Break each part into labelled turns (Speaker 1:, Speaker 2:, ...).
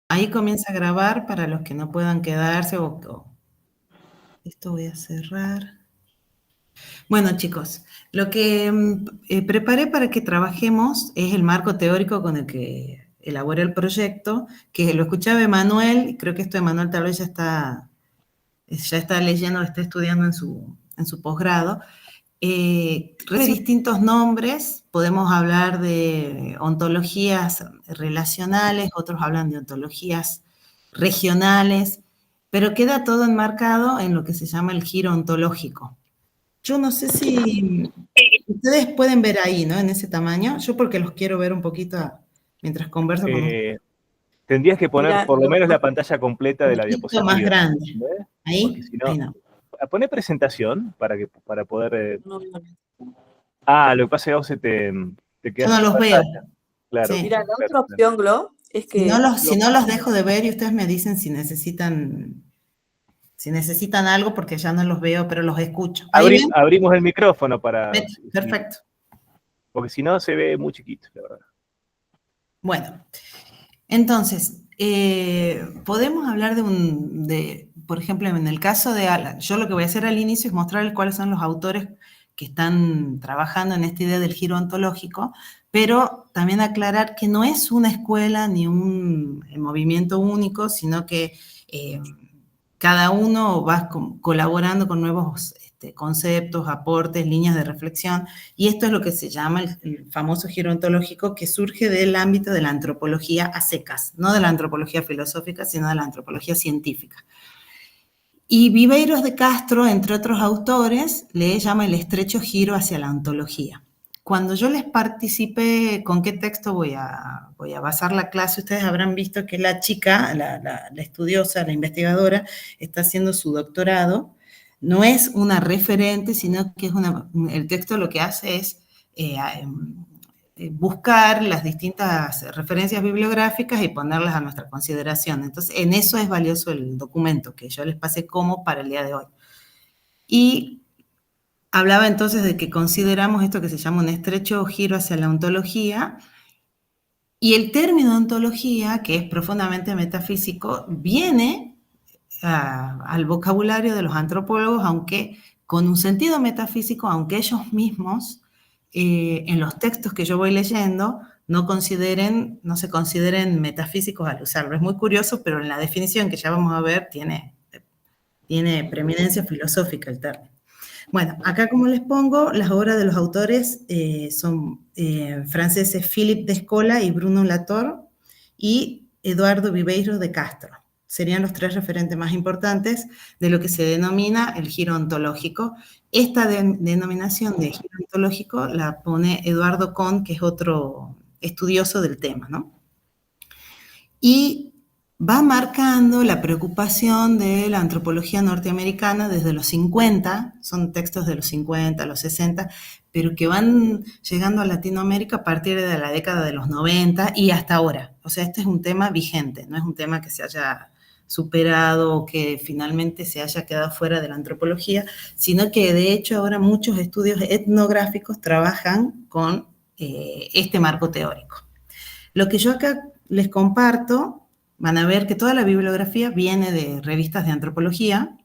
Speaker 1: Ahí comienza a grabar para los que no puedan quedarse esto voy a cerrar. Bueno, chicos, lo que preparé para que trabajemos es el marco teórico con el que elaboré el proyecto, que lo escuchaba Emanuel, y creo que esto Emanuel tal vez ya está leyendo, está estudiando en su posgrado. Distintos nombres, podemos hablar de ontologías relacionales, otros hablan de ontologías regionales, pero queda todo enmarcado en lo que se llama el giro ontológico. Yo no sé si ustedes pueden ver ahí, ¿no? En ese tamaño. Yo porque los quiero ver un poquito mientras converso con ustedes.
Speaker 2: Tendrías que poner por lo menos la pantalla completa de la diapositiva.
Speaker 1: Más grande. ¿Ahí?
Speaker 2: Porque si no,
Speaker 1: ahí no.
Speaker 2: Poné presentación para poder... lo que pasa es que vos te quedas
Speaker 1: Yo no los veo.
Speaker 2: Claro.
Speaker 1: Sí.
Speaker 3: Mira, la otra opción, Glo, es que...
Speaker 1: Si no los dejo de ver y ustedes me dicen si necesitan algo, porque ya no los veo, pero los escucho.
Speaker 2: Abrimos el micrófono para...
Speaker 1: Perfecto.
Speaker 2: Porque si no se ve muy chiquito, la verdad.
Speaker 1: Bueno, entonces, podemos hablar por ejemplo, en el caso de Alan, yo lo que voy a hacer al inicio es mostrarles cuáles son los autores que están trabajando en esta idea del giro ontológico, pero también aclarar que no es una escuela ni un movimiento único, sino que cada uno va colaborando con nuevos conceptos, aportes, líneas de reflexión, y esto es lo que se llama el famoso giro ontológico, que surge del ámbito de la antropología a secas, no de la antropología filosófica, sino de la antropología científica. Y Viveiros de Castro, entre otros autores, le llama el estrecho giro hacia la ontología. Cuando yo les participé, ¿con qué texto voy a basar la clase? Ustedes habrán visto que la chica, la estudiosa, la investigadora, está haciendo su doctorado. No es una referente, sino que el texto lo que hace es buscar las distintas referencias bibliográficas y ponerlas a nuestra consideración. Entonces, en eso es valioso el documento, que yo les pasé como para el día de hoy. Y hablaba entonces de que consideramos esto que se llama un estrecho giro hacia la ontología, y el término ontología, que es profundamente metafísico, viene al vocabulario de los antropólogos, aunque con un sentido metafísico, aunque ellos mismos, en los textos que yo voy leyendo, no se consideren metafísicos al usarlo. Es muy curioso, pero en la definición que ya vamos a ver tiene preeminencia filosófica el término. Bueno, acá como les pongo, las obras de los autores son franceses Philippe Descola y Bruno Latour y Eduardo Viveiros de Castro. Serían los tres referentes más importantes de lo que se denomina el giro ontológico. Esta denominación de giro ontológico la pone Eduardo Kohn, que es otro estudioso del tema, ¿no? Y va marcando la preocupación de la antropología norteamericana desde los 50, son textos de los 50, los 60, pero que van llegando a Latinoamérica a partir de la década de los 90 y hasta ahora. O sea, este es un tema vigente, no es un tema que se haya superado o que finalmente se haya quedado fuera de la antropología, sino que de hecho ahora muchos estudios etnográficos trabajan con este marco teórico. Lo que yo acá les comparto, van a ver que toda la bibliografía viene de revistas de antropología.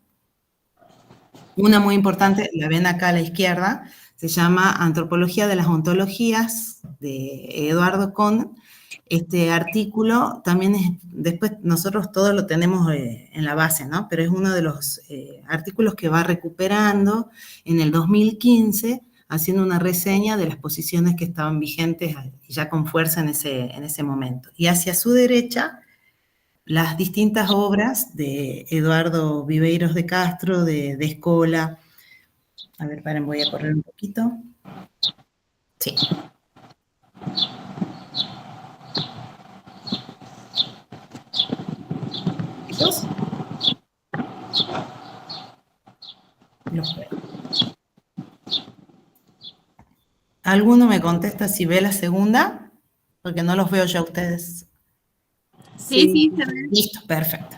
Speaker 1: Una muy importante, la ven acá a la izquierda, se llama Antropología de las Ontologías, de Eduardo Kohn. Este artículo también es, después nosotros todos lo tenemos en la base, ¿no? Pero es uno de los artículos que va recuperando en el 2015, haciendo una reseña de las posiciones que estaban vigentes ya con fuerza en ese momento. Y hacia su derecha, las distintas obras de Eduardo Viveiros de Castro, de Descola. A ver, paren, voy a correr un poquito. Sí. ¿Listos? Los veo. ¿Alguno me contesta si ve la segunda? Porque no los veo ya a ustedes.
Speaker 4: Sí, se ve.
Speaker 1: Listo, perfecto.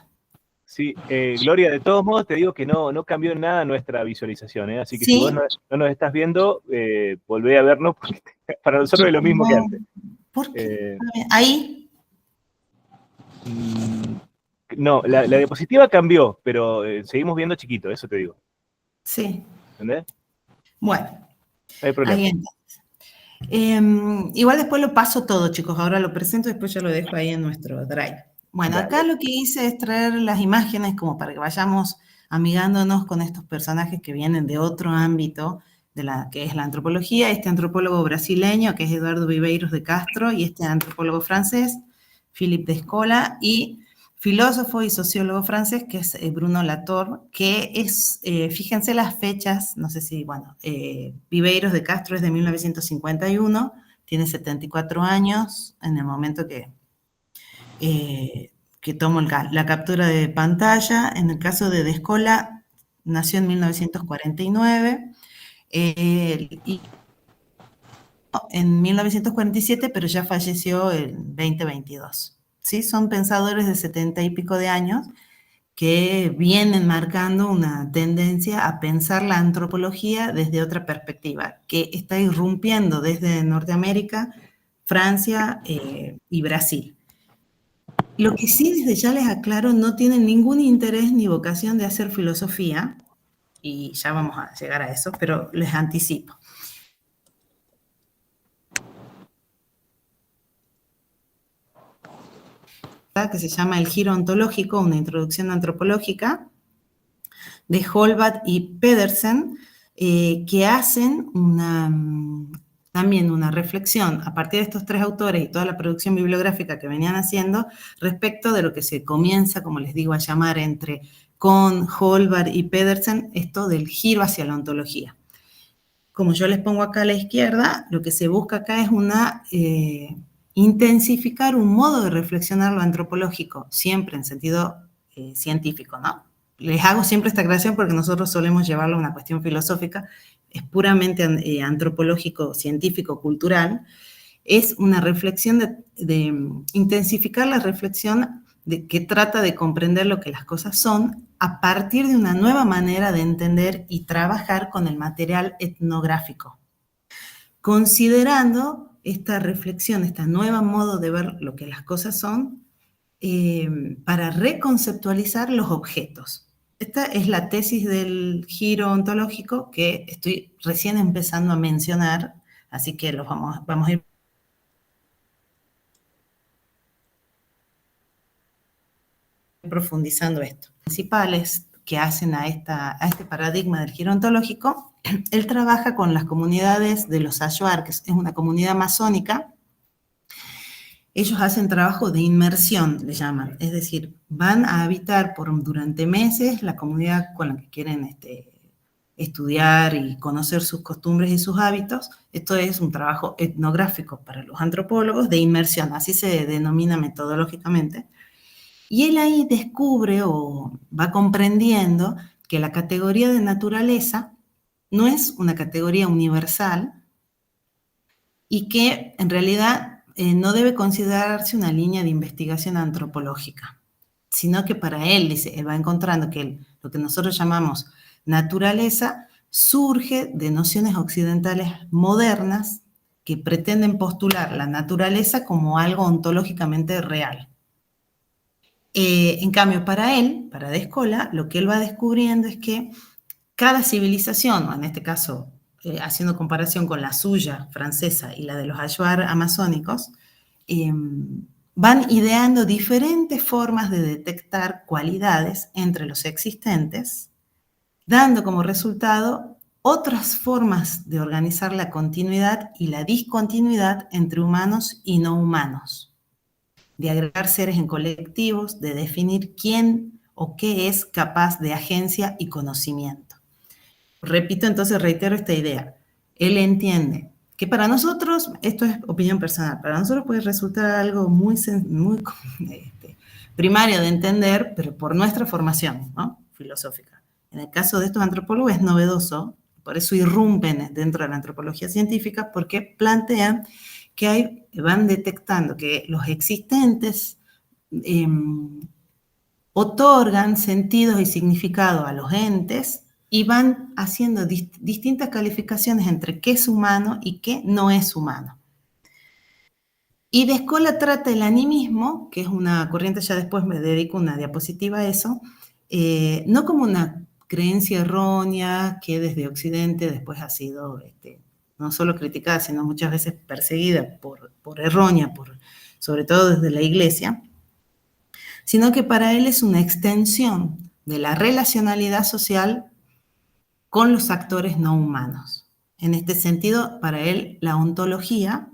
Speaker 2: Sí, Gloria, de todos modos te digo que no cambió en nada nuestra visualización, ¿eh? Así que si vos no nos estás viendo, volvé a vernos, porque para nosotros es lo mismo que antes.
Speaker 1: ¿Por qué? Ahí.
Speaker 2: No, la diapositiva cambió, pero seguimos viendo chiquito, eso te digo.
Speaker 1: Sí.
Speaker 2: ¿Entendés?
Speaker 1: Bueno.
Speaker 2: No hay problema.
Speaker 1: Ahí entonces. Igual después lo paso todo, chicos. Ahora lo presento y después ya lo dejo ahí en nuestro Drive. Bueno,
Speaker 2: Dale.
Speaker 1: acá lo que hice es traer las imágenes como para que vayamos amigándonos con estos personajes que vienen de otro ámbito, de la que es la antropología. Este antropólogo brasileño, que es Eduardo Viveiros de Castro, y este antropólogo francés, Philippe Descola, y filósofo y sociólogo francés, que es Bruno Latour, que es, fíjense las fechas, no sé si, bueno, Viveiros de Castro es de 1951, tiene 74 años en el momento que tomo la captura de pantalla. En el caso de Descola, nació en 1949, y en 1947, pero ya falleció en 2022. ¿Sí? Son pensadores de 70 y pico de años que vienen marcando una tendencia a pensar la antropología desde otra perspectiva, que está irrumpiendo desde Norteamérica, Francia y Brasil. Lo que sí, desde ya les aclaro, no tienen ningún interés ni vocación de hacer filosofía, y ya vamos a llegar a eso, pero les anticipo. Que se llama El giro ontológico, una introducción antropológica, de Holbat y Pedersen, que hacen también una reflexión a partir de estos tres autores y toda la producción bibliográfica que venían haciendo respecto de lo que se comienza, como les digo, a llamar con Holbat y Pedersen, esto del giro hacia la ontología. Como yo les pongo acá a la izquierda, lo que se busca acá es intensificar un modo de reflexionar lo antropológico, siempre en sentido científico, ¿no? Les hago siempre esta aclaración porque nosotros solemos llevarlo a una cuestión filosófica, es puramente antropológico, científico, cultural. Es una reflexión de intensificar la reflexión que trata de comprender lo que las cosas son a partir de una nueva manera de entender y trabajar con el material etnográfico, considerando esta reflexión, este nuevo modo de ver lo que las cosas son, para reconceptualizar los objetos. Esta es la tesis del giro ontológico que estoy recién empezando a mencionar, así que vamos a ir profundizando esto. Principales que hacen a este paradigma del giro ontológico, él trabaja con las comunidades de los Achuar, que es una comunidad masónica. Ellos hacen trabajo de inmersión, le llaman, es decir, van a habitar durante meses la comunidad con la que quieren estudiar y conocer sus costumbres y sus hábitos. Esto es un trabajo etnográfico para los antropólogos de inmersión, así se denomina metodológicamente. Y él ahí descubre o va comprendiendo que la categoría de naturaleza no es una categoría universal y que en realidad no debe considerarse una línea de investigación antropológica, sino que para él, dice, él va encontrando que lo que nosotros llamamos naturaleza surge de nociones occidentales modernas que pretenden postular la naturaleza como algo ontológicamente real. En cambio, para él, para Descola, lo que él va descubriendo es que cada civilización, o en este caso, haciendo comparación con la suya francesa y la de los Achuar amazónicos, van ideando diferentes formas de detectar cualidades entre los existentes, dando como resultado otras formas de organizar la continuidad y la discontinuidad entre humanos y no humanos, de agregar seres en colectivos, de definir quién o qué es capaz de agencia y conocimiento. Repito, entonces reitero esta idea. Él entiende que para nosotros, esto es opinión personal, para nosotros puede resultar algo muy primario de entender, pero por nuestra formación, ¿no?, filosófica. En el caso de estos antropólogos es novedoso, por eso irrumpen dentro de la antropología científica, porque plantean que van detectando que los existentes otorgan sentidos y significado a los entes y van haciendo distintas calificaciones entre qué es humano y qué no es humano. Y de Escola trata el animismo, que es una corriente, ya después me dedico una diapositiva a eso, no como una creencia errónea que desde Occidente después ha sido no solo criticada, sino muchas veces perseguida por errónea, sobre todo desde la Iglesia, sino que para él es una extensión de la relacionalidad social con los actores no humanos. En este sentido, para él, la ontología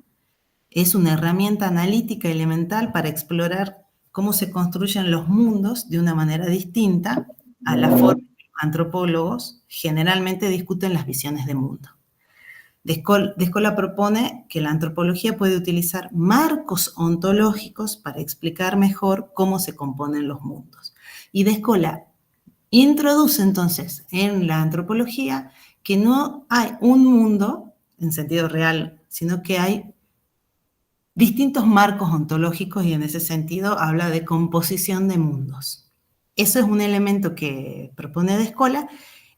Speaker 1: es una herramienta analítica elemental para explorar cómo se construyen los mundos de una manera distinta a la forma que los antropólogos generalmente discuten las visiones de mundo. De Escola propone que la antropología puede utilizar marcos ontológicos para explicar mejor cómo se componen los mundos. Y De Escola introduce entonces en la antropología que no hay un mundo en sentido real, sino que hay distintos marcos ontológicos y en ese sentido habla de composición de mundos. Eso es un elemento que propone De Escola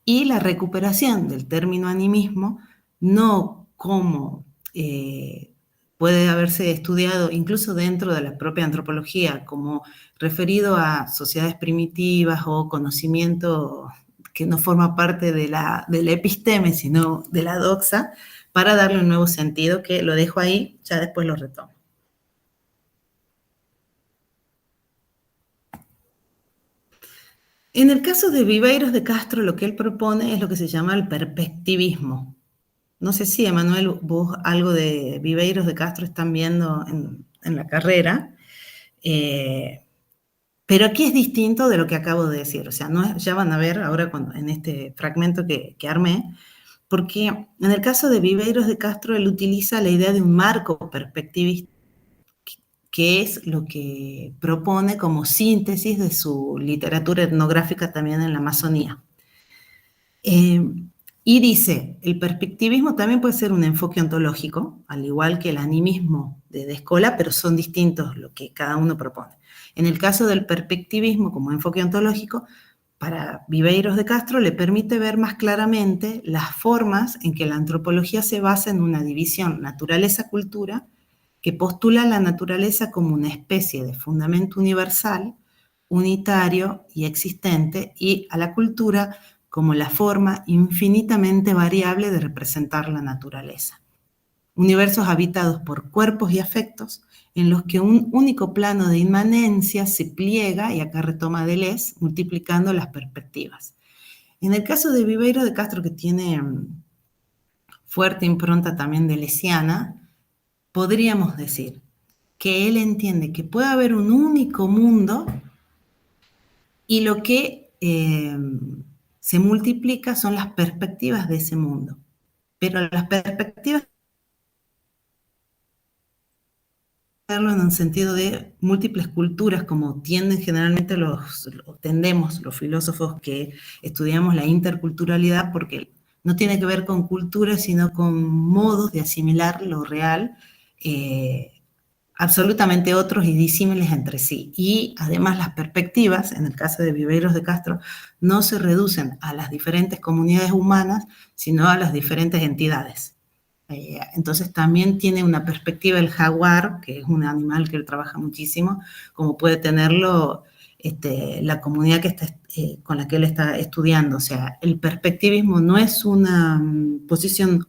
Speaker 1: y la recuperación del término animismo, no como puede haberse estudiado incluso dentro de la propia antropología, como referido a sociedades primitivas o conocimiento que no forma parte de la episteme, sino de la doxa, para darle un nuevo sentido, que lo dejo ahí, ya después lo retomo. En el caso de Viveiros de Castro, lo que él propone es lo que se llama el perspectivismo. No sé si, Emanuel, vos algo de Viveiros de Castro están viendo en la carrera, pero aquí es distinto de lo que acabo de decir. O sea, ya van a ver ahora en este fragmento que armé, porque en el caso de Viveiros de Castro, él utiliza la idea de un marco perspectivista, que es lo que propone como síntesis de su literatura etnográfica también en la Amazonía. Y dice, el perspectivismo también puede ser un enfoque ontológico, al igual que el animismo de Escola, pero son distintos lo que cada uno propone. En el caso del perspectivismo como enfoque ontológico, para Viveiros de Castro le permite ver más claramente las formas en que la antropología se basa en una división naturaleza-cultura que postula la naturaleza como una especie de fundamento universal, unitario y existente, y a la cultura como la forma infinitamente variable de representar la naturaleza. Universos habitados por cuerpos y afectos en los que un único plano de inmanencia se pliega, y acá retoma Deleuze, multiplicando las perspectivas. En el caso de Viveiro de Castro, que tiene fuerte impronta también deleuziana, podríamos decir que él entiende que puede haber un único mundo y lo que se multiplica son las perspectivas de ese mundo. Pero las perspectivas en un sentido de múltiples culturas, como tienden generalmente tendemos los filósofos que estudiamos la interculturalidad, porque no tiene que ver con cultura, sino con modos de asimilar lo real, absolutamente otros y disímiles entre sí. Y además las perspectivas, en el caso de Viveiros de Castro, no se reducen a las diferentes comunidades humanas, sino a las diferentes entidades. Entonces también tiene una perspectiva el jaguar, que es un animal que él trabaja muchísimo, como puede tenerlo la comunidad con la que él está estudiando. O sea, el perspectivismo no es una posición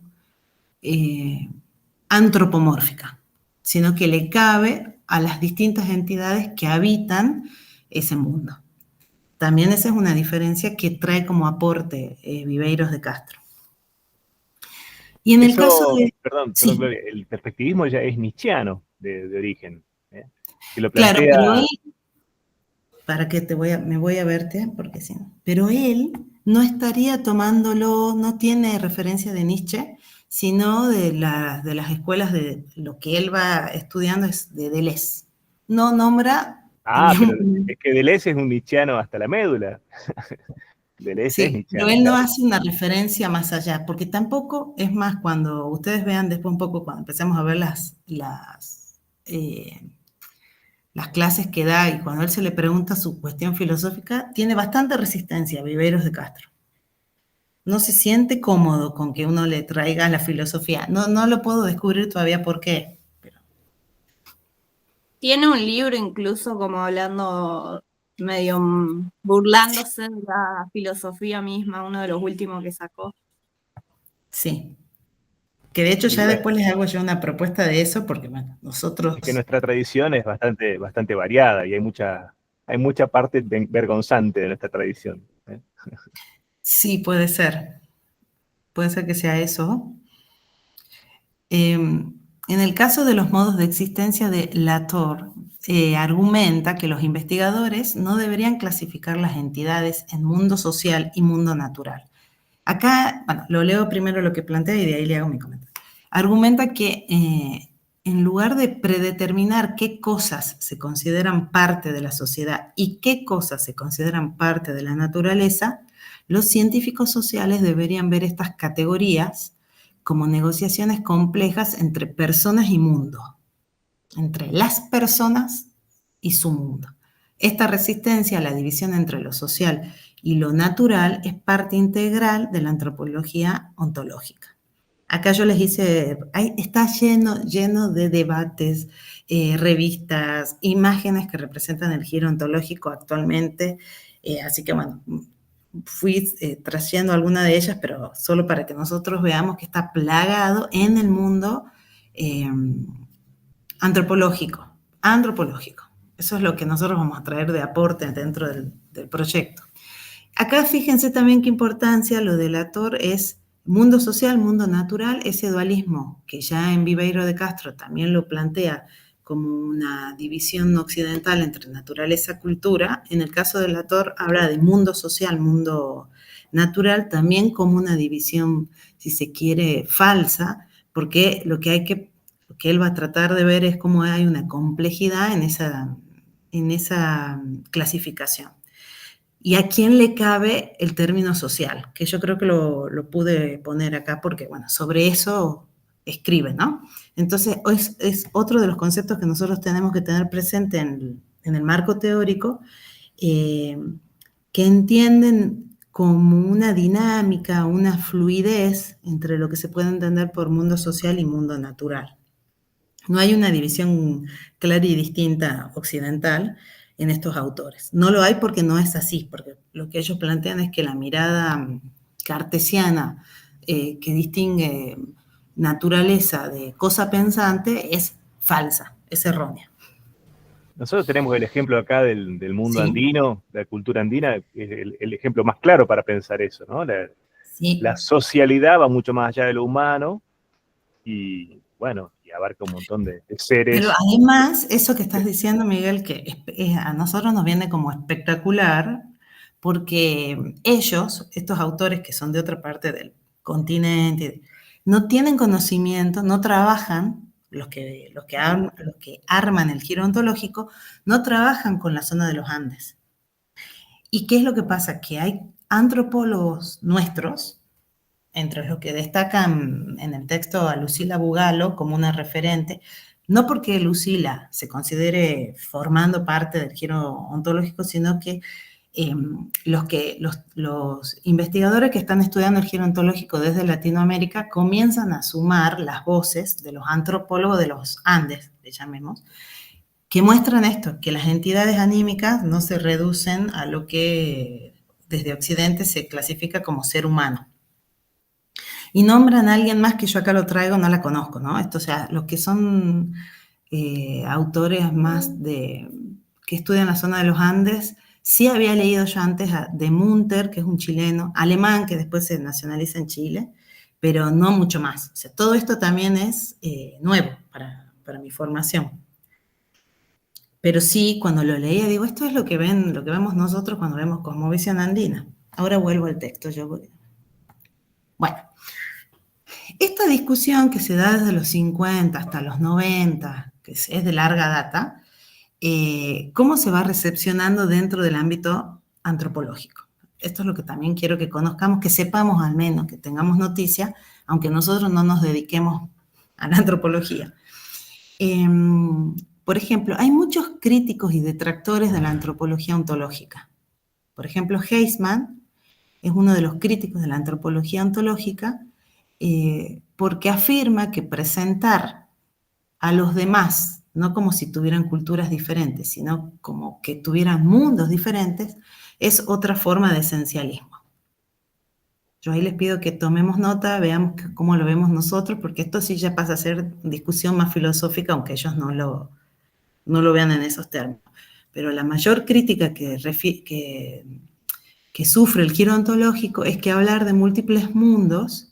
Speaker 1: antropomórfica, sino que le cabe a las distintas entidades que habitan ese mundo. También esa es una diferencia que trae como aporte Viveiros de Castro. Y en el caso de...
Speaker 2: Perdón,
Speaker 1: sí.
Speaker 2: Gloria, el perspectivismo ya es nietzscheano de origen. Que lo plantea...
Speaker 1: Claro, pero él... ¿Para qué me voy a verte? Porque sí. Pero él no estaría tomándolo, no tiene referencia de Nietzsche, sino de las escuelas de lo que él va estudiando es de Deleuze. No nombra...
Speaker 2: pero es que Deleuze es un nietzscheano hasta la médula. Deleuze es nietzscheano.
Speaker 1: Pero él no hace una referencia más allá, porque tampoco, es más, cuando ustedes vean después un poco, cuando empecemos a ver las clases que da y cuando él se le pregunta su cuestión filosófica, tiene bastante resistencia a Viveiros de Castro. No se siente cómodo con que uno le traiga la filosofía. No lo puedo descubrir todavía por qué.
Speaker 4: Tiene un libro incluso como hablando, medio burlándose de la filosofía misma, uno de los últimos que sacó.
Speaker 1: Sí. Que de hecho
Speaker 2: Y
Speaker 1: ya
Speaker 2: bueno,
Speaker 1: después les hago yo una propuesta de eso, porque bueno, nosotros...
Speaker 2: es que nuestra tradición es bastante variada y hay mucha parte vergonzante de nuestra tradición.
Speaker 1: Sí, puede ser. Puede ser que sea eso. En el caso de los modos de existencia de Latour, argumenta que los investigadores no deberían clasificar las entidades en mundo social y mundo natural. Acá, bueno, lo leo primero lo que plantea y de ahí le hago mi comentario. Argumenta que en lugar de predeterminar qué cosas se consideran parte de la sociedad y qué cosas se consideran parte de la naturaleza, los científicos sociales deberían ver estas categorías como negociaciones complejas entre personas y mundo, entre las personas y su mundo. Esta resistencia a la división entre lo social y lo natural es parte integral de la antropología ontológica. Acá yo les hice, está lleno de debates, revistas, imágenes que representan el giro ontológico actualmente, así que bueno, fui trayendo alguna de ellas, pero solo para que nosotros veamos que está plagado en el mundo antropológico. Eso es lo que nosotros vamos a traer de aporte dentro del proyecto. Acá fíjense también qué importancia lo de Latour es mundo social, mundo natural, ese dualismo que ya en Viveiro de Castro también lo plantea como una división occidental entre naturaleza y cultura. En el caso de Latour habla de mundo social, mundo natural, también como una división, si se quiere, falsa, porque lo que él va a tratar de ver es cómo hay una complejidad en esa clasificación. ¿Y a quién le cabe el término social? Que yo creo que lo pude poner acá porque, bueno, sobre eso escribe, ¿no? Entonces, es otro de los conceptos que nosotros tenemos que tener presente en el marco teórico, que entienden como una dinámica, una fluidez entre lo que se puede entender por mundo social y mundo natural. No hay una división clara y distinta occidental en estos autores. No lo hay porque no es así, porque lo que ellos plantean es que la mirada cartesiana que distingue naturaleza de cosa pensante es falsa, es errónea.
Speaker 2: Nosotros tenemos el ejemplo acá del mundo
Speaker 1: Sí.
Speaker 2: andino, de la cultura andina, es el ejemplo más claro para pensar eso, ¿no?
Speaker 1: Sí.
Speaker 2: La socialidad va mucho más allá de lo humano y, bueno, y abarca un montón de seres.
Speaker 1: Pero además, eso que estás diciendo, Miguel, que a nosotros nos viene como espectacular, porque ellos, estos autores que son de otra parte del continente, no tienen conocimiento, no trabajan, los que arman el giro ontológico, no trabajan con la zona de los Andes. ¿Y qué es lo que pasa? Que hay antropólogos nuestros, entre los que destacan en el texto a Lucila Bugalo como una referente, no porque Lucila se considere formando parte del giro ontológico, sino que los investigadores que están estudiando el giro ontológico desde Latinoamérica comienzan a sumar las voces de los antropólogos de los Andes, le llamemos, que muestran esto, que las entidades anímicas no se reducen a lo que desde Occidente se clasifica como ser humano. Y nombran a alguien más que yo acá lo traigo, no la conozco, ¿no? Esto, o sea, los que son autores más que estudian la zona de los Andes, sí había leído yo antes de Munter, que es un chileno, alemán, que después se nacionaliza en Chile, pero no mucho más. O sea, todo esto también es nuevo para mi formación. Pero sí, cuando lo leía, digo, esto es lo que vemos nosotros cuando vemos Cosmovisión Andina. Ahora vuelvo al texto. Bueno, esta discusión que se da desde los 50 hasta los 90, que es de larga data, ¿cómo se va recepcionando dentro del ámbito antropológico? Esto es lo que también quiero que conozcamos, que sepamos al menos, que tengamos noticia, aunque nosotros no nos dediquemos a la antropología. Por ejemplo, hay muchos críticos y detractores de la antropología ontológica. Por ejemplo, Heisman es uno de los críticos de la antropología ontológica, porque afirma que presentar a los demás no como si tuvieran culturas diferentes, sino como que tuvieran mundos diferentes, es otra forma de esencialismo. Yo ahí les pido que tomemos nota, veamos cómo lo vemos nosotros, porque esto sí ya pasa a ser discusión más filosófica, aunque ellos no lo vean en esos términos. Pero la mayor crítica que sufre el giro ontológico es que hablar de múltiples mundos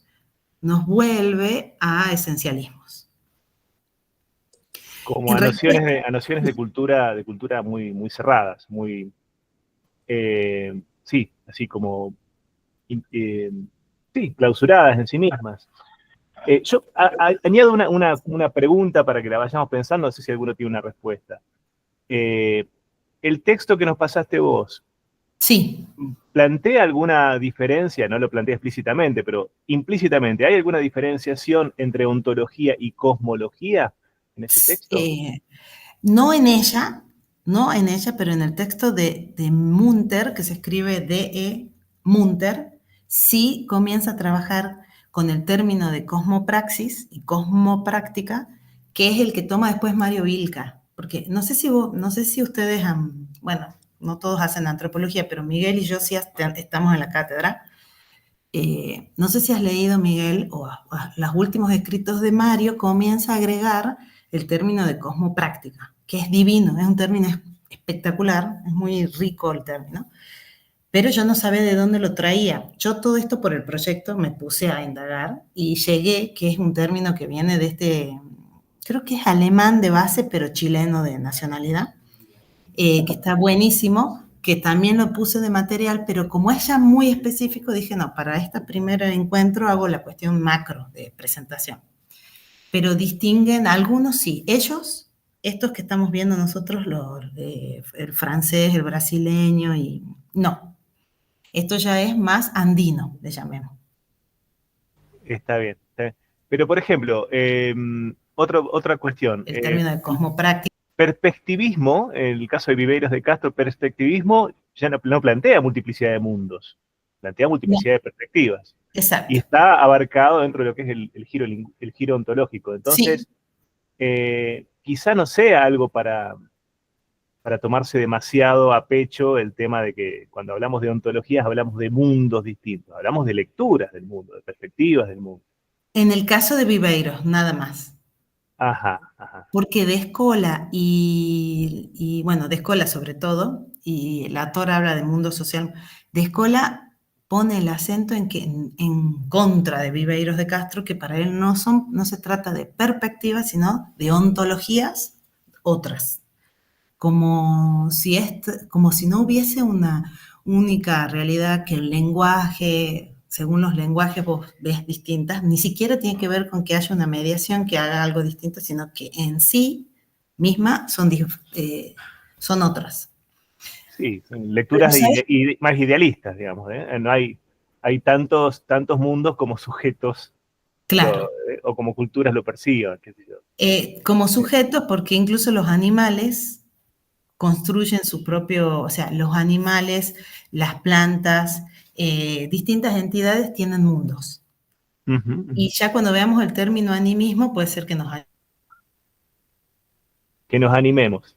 Speaker 1: nos vuelve a esencialismos.
Speaker 2: Como a nociones de cultura muy, muy cerradas, muy, sí, así como, sí, clausuradas en sí mismas. Yo añado una pregunta para que la vayamos pensando, no sé si alguno tiene una respuesta. El texto que nos pasaste vos,
Speaker 1: sí,
Speaker 2: ¿plantea alguna diferencia? No lo plantea explícitamente, pero implícitamente, ¿hay alguna diferenciación entre ontología y cosmología en ese texto?
Speaker 1: No en ella, pero en el texto de Munter, que se escribe D.E. Munter, sí comienza a trabajar con el término de cosmopraxis y cosmopráctica, que es el que toma después Mario Vilca. Porque no sé si ustedes bueno, no todos hacen antropología, pero Miguel y yo sí estamos en la cátedra. No sé si has leído, Miguel, o los últimos escritos de Mario, comienza a agregar el término de cosmopráctica, que es divino, es un término espectacular, es muy rico el término, pero yo no sabía de dónde lo traía. Yo todo esto por el proyecto me puse a indagar y llegué, que es un término que viene de creo que es alemán de base, pero chileno de nacionalidad, que está buenísimo, que también lo puse de material, pero como es ya muy específico, dije, no, para este primer encuentro hago la cuestión macro de presentación. Pero distinguen, algunos sí, estos que estamos viendo nosotros, el francés, el brasileño, y no, esto ya es más andino, le llamemos.
Speaker 2: Está bien, está bien. Pero, por ejemplo, otra cuestión.
Speaker 1: El término de cosmopráctica.
Speaker 2: Perspectivismo, en el caso de Viveiros de Castro, perspectivismo ya no plantea multiplicidad de mundos, plantea multiplicidad de perspectivas.
Speaker 1: Exacto.
Speaker 2: Y está abarcado dentro de lo que es el giro ontológico. Entonces, sí. Quizá no sea algo para tomarse demasiado a pecho el tema de que cuando hablamos de ontologías hablamos de mundos distintos, hablamos de lecturas del mundo, de perspectivas del mundo.
Speaker 1: En el caso de Viveiros, nada más.
Speaker 2: Ajá, ajá.
Speaker 1: Porque de Escola y bueno, de Escola sobre todo, y el autor habla de mundo social, de Escola pone el acento en contra de Viveiros de Castro, que para él no se trata de perspectivas, sino de ontologías otras. Como si no hubiese una única realidad, que el lenguaje, según los lenguajes vos ves distintas, ni siquiera tiene que ver con que haya una mediación que haga algo distinto, sino que en sí misma son otras.
Speaker 2: Sí, son lecturas más idealistas, digamos, ¿eh? No hay tantos mundos como sujetos,
Speaker 1: claro,
Speaker 2: o como culturas lo perciban, qué sé yo.
Speaker 1: Como sujetos, porque incluso los animales construyen su propio, o sea, los animales, las plantas, distintas entidades tienen mundos. Y ya cuando veamos el término animismo, puede ser que nos
Speaker 2: animemos.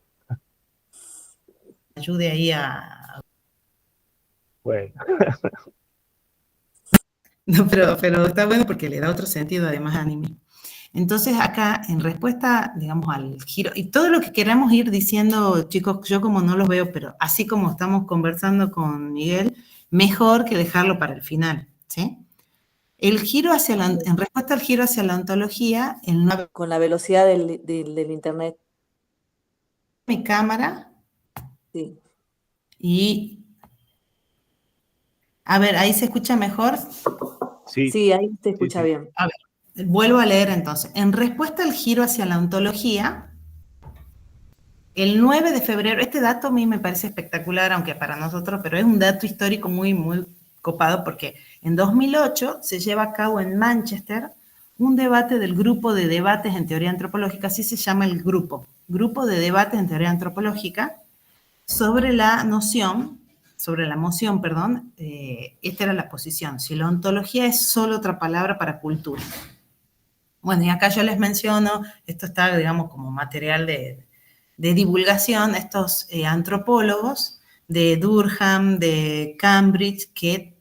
Speaker 1: Ayude ahí a...
Speaker 2: Bueno.
Speaker 1: No, pero está bueno porque le da otro sentido además a animismo. Entonces acá, en respuesta, digamos, al giro, y todo lo que queramos ir diciendo, chicos, yo como no los veo, pero así como estamos conversando con Miguel, mejor que dejarlo para el final, ¿sí? El giro en respuesta al giro hacia la ontología,
Speaker 3: con la velocidad del internet.
Speaker 1: Mi cámara.
Speaker 3: Sí.
Speaker 1: Y, a ver, ¿ahí se escucha mejor?
Speaker 3: Sí, ahí se escucha bien.
Speaker 1: A ver, vuelvo a leer entonces. En respuesta al giro hacia la ontología, el 9 de febrero, este dato a mí me parece espectacular, aunque para nosotros, pero es un dato histórico muy, muy copado, porque en 2008 se lleva a cabo en Manchester un debate del Grupo de Debates en Teoría Antropológica, así se llama el Grupo de Debates en Teoría Antropológica, sobre la moción, esta era la posición, si la ontología es solo otra palabra para cultura. Bueno, y acá yo les menciono, esto está, digamos, como material de divulgación, estos antropólogos de Durham, de Cambridge, que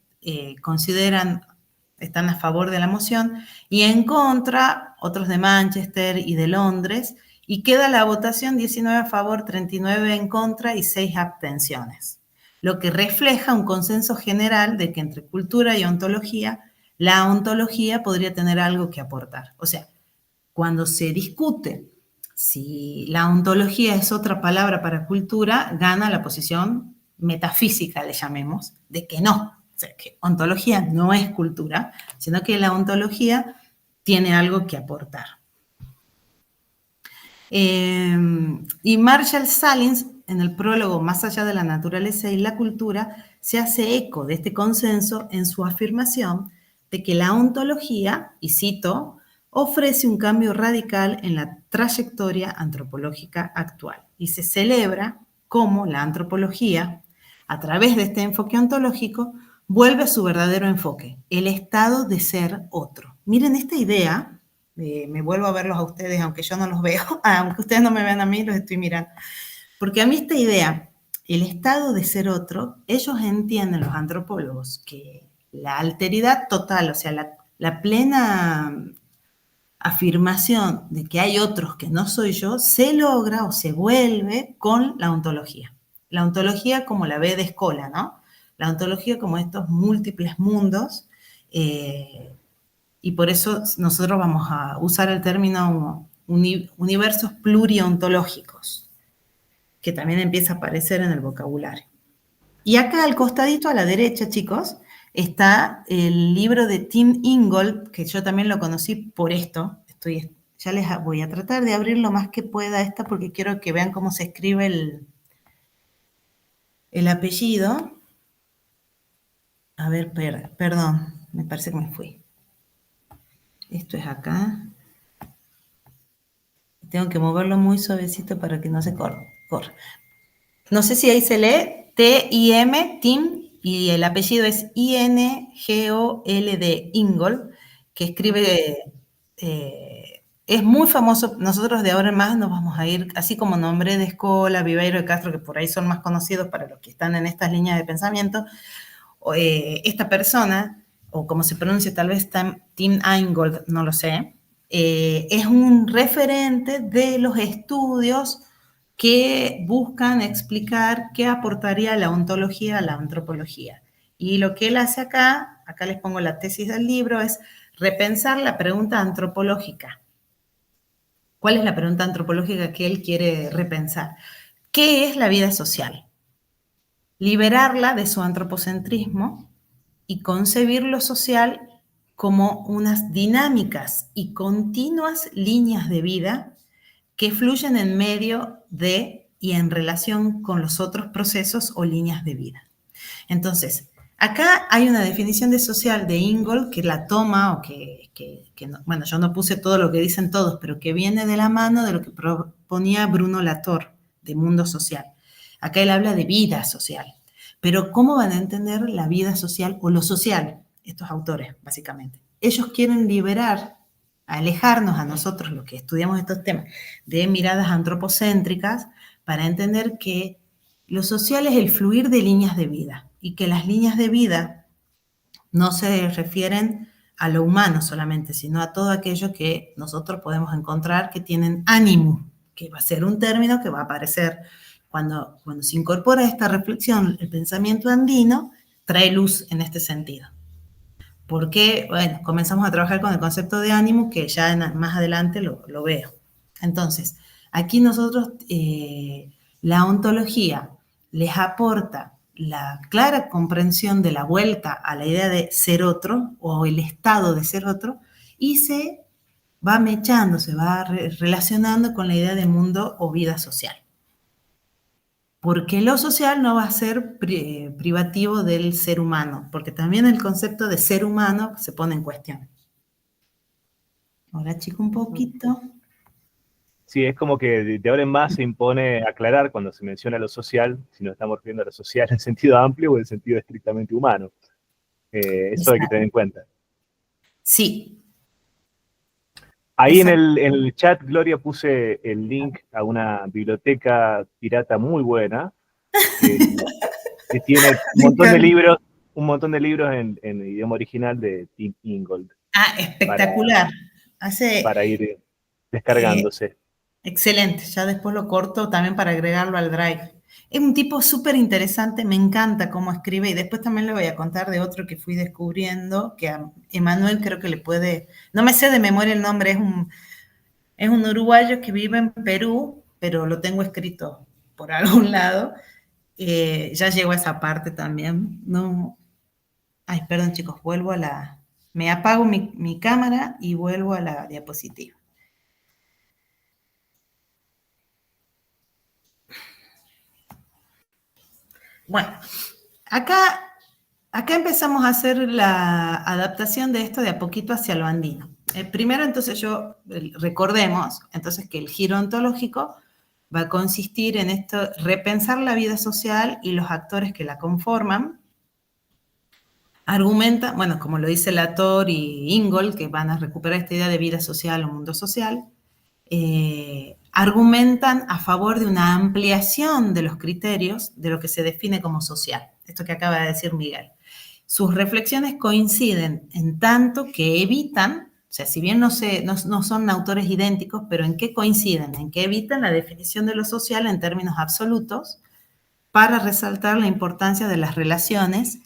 Speaker 1: están a favor de la moción, y en contra, otros de Manchester y de Londres, y queda la votación 19 a favor, 39 en contra y 6 abstenciones, lo que refleja un consenso general de que entre cultura y ontología, la ontología podría tener algo que aportar. O sea, cuando se discute si la ontología es otra palabra para cultura, gana la posición metafísica, le llamemos, de que no. O sea, que ontología no es cultura, sino que la ontología tiene algo que aportar. Y Marshall Salins, en el prólogo Más allá de la naturaleza y la cultura, se hace eco de este consenso en su afirmación de que la ontología, y cito, ofrece un cambio radical en la trayectoria antropológica actual. Y se celebra cómo la antropología, a través de este enfoque ontológico, vuelve a su verdadero enfoque, el estado de ser otro. Miren esta idea. Me vuelvo a verlos a ustedes, aunque yo no los veo, aunque ustedes no me vean a mí, los estoy mirando. Porque a mí esta idea, el estado de ser otro, ellos entienden, los antropólogos, que la alteridad total, o sea, la plena afirmación de que hay otros que no soy yo, se logra o se vuelve con la ontología. La ontología como la ve de Escola, ¿no? La ontología como estos múltiples mundos, y por eso nosotros vamos a usar el término universos pluriontológicos, que también empieza a aparecer en el vocabulario. Y acá al costadito a la derecha, chicos, está el libro de Tim Ingold, que yo también lo conocí por esto. Ya les voy a tratar de abrir lo más que pueda esta porque quiero que vean cómo se escribe el apellido. A ver, perdón, me parece que me fui. Esto es acá. Tengo que moverlo muy suavecito para que no se corra. No sé si ahí se lee T-I-M, Tim, y el apellido es I-N-G-O-L-D, Ingold, que escribe, es muy famoso. Nosotros de ahora en más nos vamos a ir, así como nombré de Escola, Viveiro de Castro, que por ahí son más conocidos para los que están en estas líneas de pensamiento, esta persona, o como se pronuncia tal vez Tim Ingold, no lo sé, es un referente de los estudios que buscan explicar qué aportaría la ontología a la antropología. Y lo que él hace acá les pongo la tesis del libro, es repensar la pregunta antropológica. ¿Cuál es la pregunta antropológica que él quiere repensar? ¿Qué es la vida social? Liberarla de su antropocentrismo y concebir lo social como unas dinámicas y continuas líneas de vida que fluyen en medio de y en relación con los otros procesos o líneas de vida. Entonces, acá hay una definición de social de Ingold que la toma, o que no, bueno, yo no puse todo lo que dicen todos, pero que viene de la mano de lo que proponía Bruno Latour, de Mundo Social. Acá él habla de vida social. Pero ¿cómo van a entender la vida social o lo social? Estos autores, básicamente. Ellos quieren liberar, alejarnos a nosotros, los que estudiamos estos temas, de miradas antropocéntricas, para entender que lo social es el fluir de líneas de vida, y que las líneas de vida no se refieren a lo humano solamente, sino a todo aquello que nosotros podemos encontrar que tienen ánimo, que va a ser un término que va a aparecer cuando se incorpora esta reflexión. El pensamiento andino trae luz en este sentido. Porque, bueno, comenzamos a trabajar con el concepto de ánimo, que ya más adelante lo veo. Entonces, aquí nosotros, la ontología les aporta la clara comprensión de la vuelta a la idea de ser otro, o el estado de ser otro, y se va mechando, se va relacionando con la idea de mundo o vida social. Porque lo social no va a ser privativo del ser humano, porque también el concepto de ser humano se pone en cuestión. Ahora, chico, un poquito.
Speaker 2: Sí, es como que de ahora en más se impone aclarar cuando se menciona lo social, si nos estamos refiriendo a lo social en sentido amplio o en sentido estrictamente humano. Eso hay que tener en cuenta.
Speaker 1: Sí.
Speaker 2: Ahí en el chat, Gloria, puse el link a una biblioteca pirata muy buena, que tiene un montón de libros en idioma original de Tim Ingold.
Speaker 1: Ah, espectacular.
Speaker 2: Para ir descargándose.
Speaker 1: Excelente, ya después lo corto también para agregarlo al Drive. Es un tipo súper interesante, me encanta cómo escribe y después también le voy a contar de otro que fui descubriendo, que a Emanuel creo que le puede, no me sé de memoria el nombre, es un uruguayo que vive en Perú, pero lo tengo escrito por algún lado. Ya llegó a esa parte también. No, ay, perdón chicos, me apago mi cámara y vuelvo a la diapositiva. Bueno, acá empezamos a hacer la adaptación de esto de a poquito hacia lo andino. Primero, entonces, recordemos, entonces, que el giro ontológico va a consistir en esto, repensar la vida social y los actores que la conforman. Argumenta, bueno, como lo dice Latour y Ingold, que van a recuperar esta idea de vida social o mundo social, argumentan a favor de una ampliación de los criterios de lo que se define como social. Esto que acaba de decir Miguel. Sus reflexiones coinciden en tanto que evitan, o sea, si bien no son autores idénticos, pero ¿en qué coinciden? En que evitan la definición de lo social en términos absolutos para resaltar la importancia de las relaciones.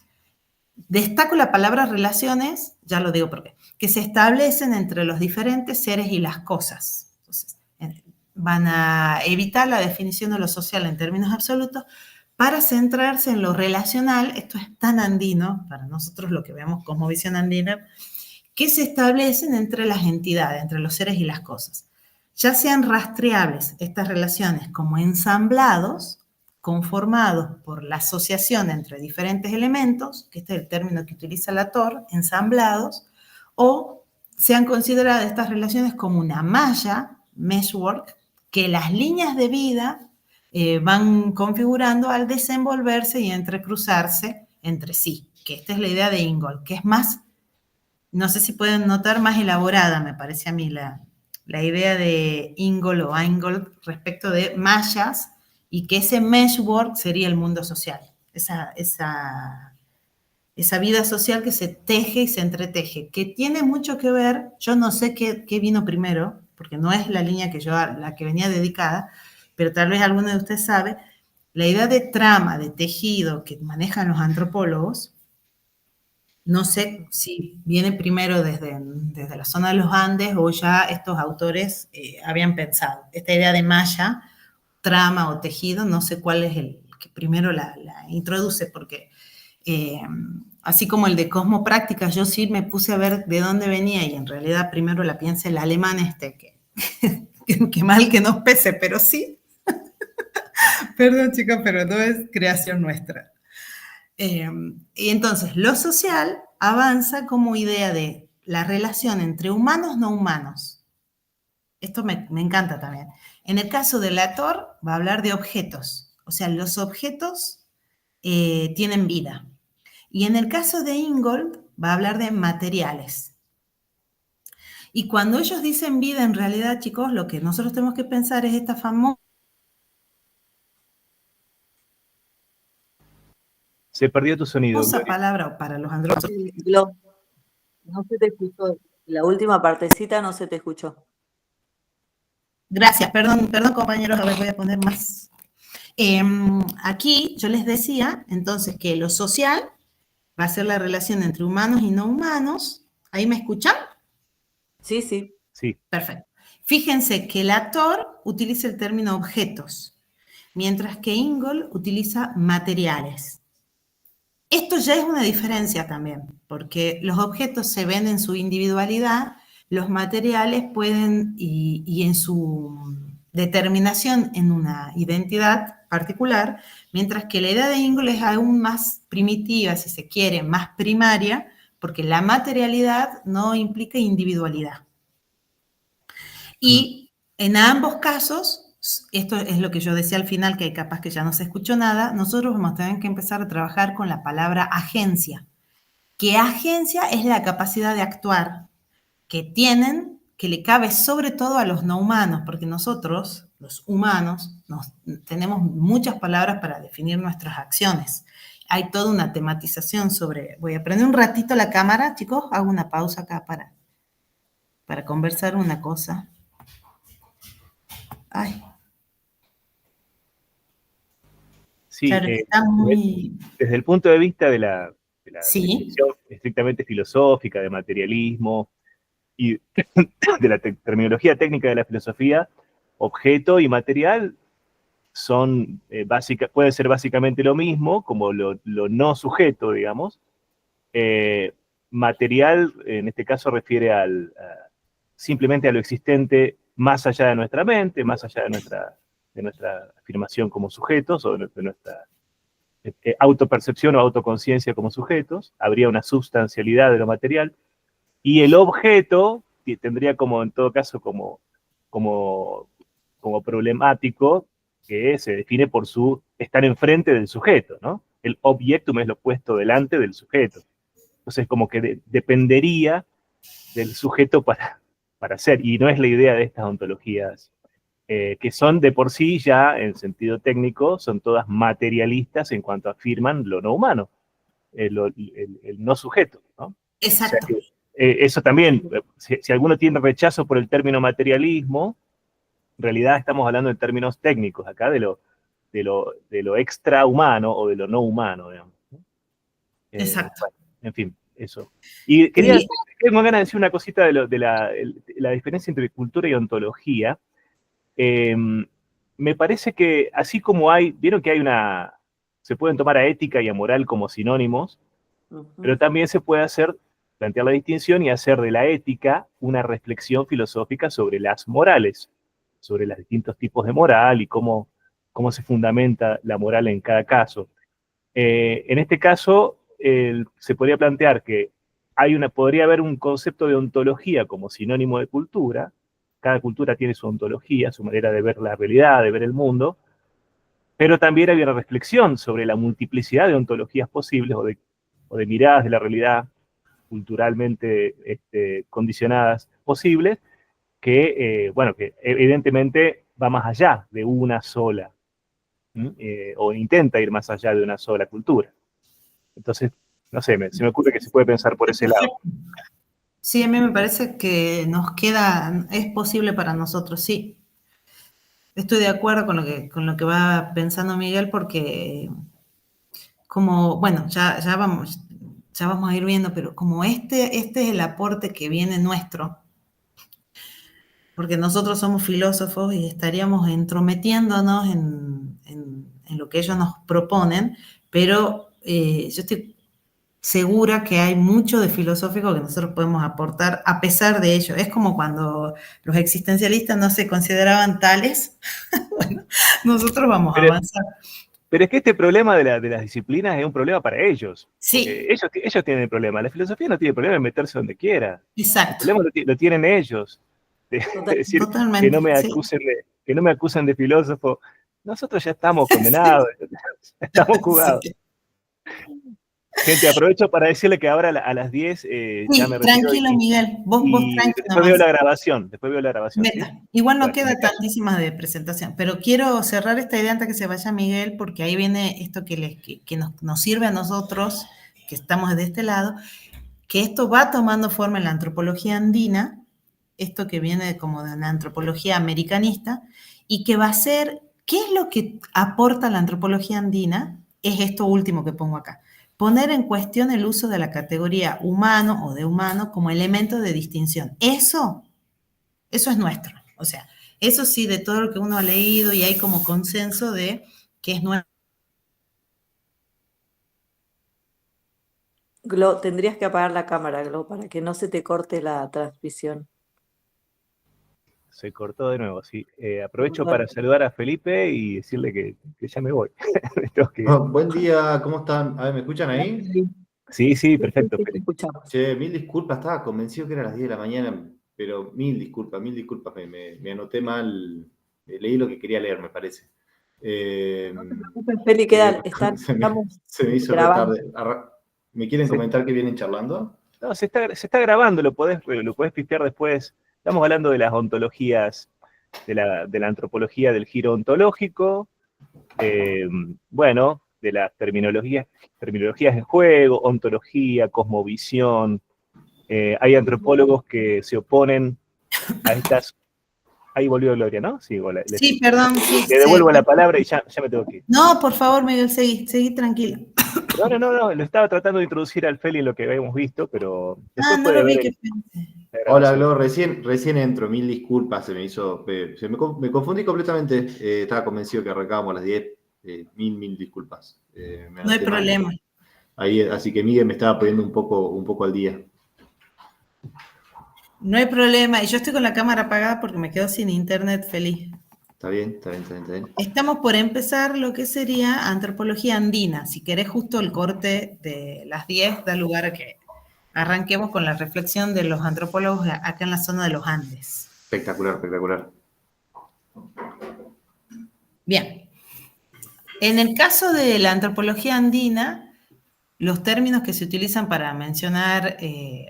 Speaker 1: Destaco la palabra relaciones, ya lo digo por qué, que se establecen entre los diferentes seres y las cosas. Entonces, van a evitar la definición de lo social en términos absolutos para centrarse en lo relacional. Esto es tan andino, para nosotros lo que vemos como visión andina, que se establecen entre las entidades, entre los seres y las cosas. Ya sean rastreables estas relaciones como ensamblados, conformados por la asociación entre diferentes elementos, que este es el término que utiliza Latour, ensamblados, o sean consideradas estas relaciones como una malla, meshwork, que las líneas de vida van configurando al desenvolverse y entrecruzarse entre sí, que esta es la idea de Ingold, que es más, no sé si pueden notar, más elaborada, me parece a mí, la idea de Ingold o Ingold respecto de mallas, y que ese meshwork sería el mundo social, esa vida social que se teje y se entreteje, que tiene mucho que ver, yo no sé qué vino primero, porque no es la línea la que venía dedicada, pero tal vez alguno de ustedes sabe, la idea de trama, de tejido que manejan los antropólogos, no sé si viene primero desde la zona de los Andes o ya estos autores habían pensado. Esta idea de malla, trama o tejido, no sé cuál es el que primero la introduce, porque así como el de cosmopráctica, yo sí me puse a ver de dónde venía y en realidad primero la piensa el alemán que mal que nos pese, pero sí. Perdón, chicos, pero no es creación nuestra. Y entonces, lo social avanza como idea de la relación entre humanos no humanos. Esto me encanta también. En el caso de Latour, va a hablar de objetos. O sea, los objetos tienen vida. Y en el caso de Ingold, va a hablar de materiales. Y cuando ellos dicen vida, en realidad, chicos, lo que nosotros tenemos que pensar es esta famosa...
Speaker 2: Se perdió tu sonido.
Speaker 1: Esa palabra para los andrógenos.
Speaker 3: No se te escuchó. La última partecita no se te escuchó.
Speaker 1: Gracias, perdón compañeros, a ver, voy a poner más. Aquí yo les decía, entonces, que lo social va a ser la relación entre humanos y no humanos. ¿Ahí me escuchan?
Speaker 3: Sí, sí.
Speaker 2: Sí.
Speaker 1: Perfecto. Fíjense que Latour utiliza el término objetos, mientras que Ingold utiliza materiales. Esto ya es una diferencia también, porque los objetos se ven en su individualidad, los materiales pueden, y en su determinación en una identidad particular, mientras que la idea de Ingold es aún más primitiva, si se quiere, más primaria, porque la materialidad no implica individualidad. Y en ambos casos, esto es lo que yo decía al final, que capaz que ya no se escuchó nada, nosotros vamos a tener que empezar a trabajar con la palabra agencia, que agencia es la capacidad de actuar que tienen que le cabe sobre todo a los no humanos, porque nosotros, los humanos, tenemos muchas palabras para definir nuestras acciones. Hay toda una tematización sobre... Voy a prender un ratito la cámara, chicos, hago una pausa acá para conversar una cosa. Ay.
Speaker 2: Sí,
Speaker 1: claro, está muy...
Speaker 2: desde el punto de vista de la
Speaker 1: sí.
Speaker 2: definición estrictamente filosófica, de materialismo y de la terminología técnica de la filosofía, objeto y material son puede ser básicamente lo mismo, como lo no sujeto, digamos. Material, en este caso, refiere simplemente a lo existente más allá de nuestra mente, más allá de nuestra afirmación como sujetos, o de nuestra autopercepción o autoconciencia como sujetos. Habría una sustancialidad de lo material. Y el objeto tendría como, en todo caso, como problemático, que se define por su estar enfrente del sujeto, ¿no? El objectum es lo puesto delante del sujeto. Entonces, como que dependería del sujeto para ser, y no es la idea de estas ontologías, que son de por sí ya, en sentido técnico, son todas materialistas en cuanto afirman lo no humano, el no sujeto, ¿no?
Speaker 1: Exacto.
Speaker 2: O sea que, eso también, si alguno tiene rechazo por el término materialismo, en realidad estamos hablando en términos técnicos acá de lo extrahumano o de lo no humano, digamos.
Speaker 1: Exacto.
Speaker 2: Bueno, en fin, eso. Y tengo ganas de decir una cosita de la diferencia entre cultura y ontología. Me parece que así como vieron que se pueden tomar a ética y a moral como sinónimos, pero también se puede plantear la distinción y hacer de la ética una reflexión filosófica sobre las morales, sobre los distintos tipos de moral y cómo se fundamenta la moral en cada caso. En este caso, se podría plantear que podría haber un concepto de ontología como sinónimo de cultura. Cada cultura tiene su ontología, su manera de ver la realidad, de ver el mundo, pero también hay una reflexión sobre la multiplicidad de ontologías posibles o de miradas de la realidad culturalmente condicionadas posibles, que evidentemente va más allá de una sola, o intenta ir más allá de una sola cultura. Entonces, no sé, se me ocurre que se puede pensar por ese lado.
Speaker 1: Sí, a mí me parece que es posible para nosotros, sí. Estoy de acuerdo con lo que va pensando Miguel, porque bueno, ya vamos a ir viendo, pero como este es el aporte que viene nuestro, porque nosotros somos filósofos y estaríamos entrometiéndonos en lo que ellos nos proponen, pero yo estoy segura que hay mucho de filosófico que nosotros podemos aportar a pesar de ello. Es como cuando los existencialistas no se consideraban tales. Bueno, nosotros vamos a avanzar.
Speaker 2: Pero es que este problema de las disciplinas es un problema para ellos.
Speaker 1: Sí.
Speaker 2: Ellos tienen el problema. La filosofía no tiene problema en meterse donde quiera.
Speaker 1: Exacto.
Speaker 2: El problema lo tienen ellos. Es decir,
Speaker 1: totalmente,
Speaker 2: que no me acusen de filósofo. Nosotros ya estamos condenados, estamos jugados. Sí. Gente, aprovecho para decirle que ahora a las 10 ya me retiro.
Speaker 1: Tranquilo, Miguel. Vos tranquilo.
Speaker 2: Después veo la grabación. ¿Sí?
Speaker 1: Igual no queda tantísima de presentación, pero quiero cerrar esta idea antes que se vaya Miguel, porque ahí viene esto que nos sirve a nosotros, que estamos de este lado, que esto va tomando forma en la antropología andina, esto que viene como de la antropología americanista, y que va a ser, ¿qué es lo que aporta la antropología andina? Es esto último que pongo acá. Poner en cuestión el uso de la categoría humano o de humano como elemento de distinción. Eso es nuestro. O sea, eso sí, de todo lo que uno ha leído y hay como consenso de que es nuestro.
Speaker 3: Glo, tendrías que apagar la cámara, Glo, para que no se te corte la transmisión.
Speaker 2: Se cortó de nuevo, sí. Aprovecho para saludar a Felipe y decirle que ya me voy.
Speaker 5: Buen día, ¿cómo están? A ver, ¿me escuchan ahí?
Speaker 2: Sí, perfecto.
Speaker 3: Sí, te escuchamos.
Speaker 5: Che, mil disculpas, estaba convencido que era las 10 de la mañana, pero mil disculpas, me anoté mal, leí lo que quería leer, me parece.
Speaker 3: No te preocupes, Feli, estamos
Speaker 5: se me hizo
Speaker 3: grabando.
Speaker 5: tarde. ¿Me quieren comentar que vienen charlando?
Speaker 2: No, se está grabando, lo podés pistear después Estamos hablando de las ontologías, de la antropología del giro ontológico, bueno, de las terminologías en juego, ontología, cosmovisión. Hay antropólogos que se oponen a estas... Ahí volvió Gloria, ¿no? Sí,
Speaker 1: Sí, perdón. Sí,
Speaker 2: le devuelvo la palabra y ya me tengo que ir.
Speaker 1: No, por favor, Miguel, seguí tranquilo.
Speaker 2: No, lo estaba tratando de introducir al Feli en lo que habíamos visto, pero después
Speaker 1: No
Speaker 2: puede
Speaker 1: lo vi,
Speaker 2: ver
Speaker 1: qué
Speaker 2: la
Speaker 5: Hola,
Speaker 2: grabación.
Speaker 5: Glo, recién entro, mil disculpas, se me confundí completamente, estaba convencido que arrancábamos a las 10, mil disculpas. Me
Speaker 1: No hay
Speaker 5: anoté mal.
Speaker 1: problema.
Speaker 5: Ahí, así que Miguel me estaba poniendo un poco al día.
Speaker 1: No hay problema. Y yo estoy con la cámara apagada porque me quedo sin internet feliz.
Speaker 5: Está bien.
Speaker 1: Estamos por empezar lo que sería antropología andina. Si querés justo el corte de las 10, da lugar a que arranquemos con la reflexión de los antropólogos acá en la zona de los Andes.
Speaker 5: Espectacular.
Speaker 1: Bien. En el caso de la antropología andina, los términos que se utilizan para mencionar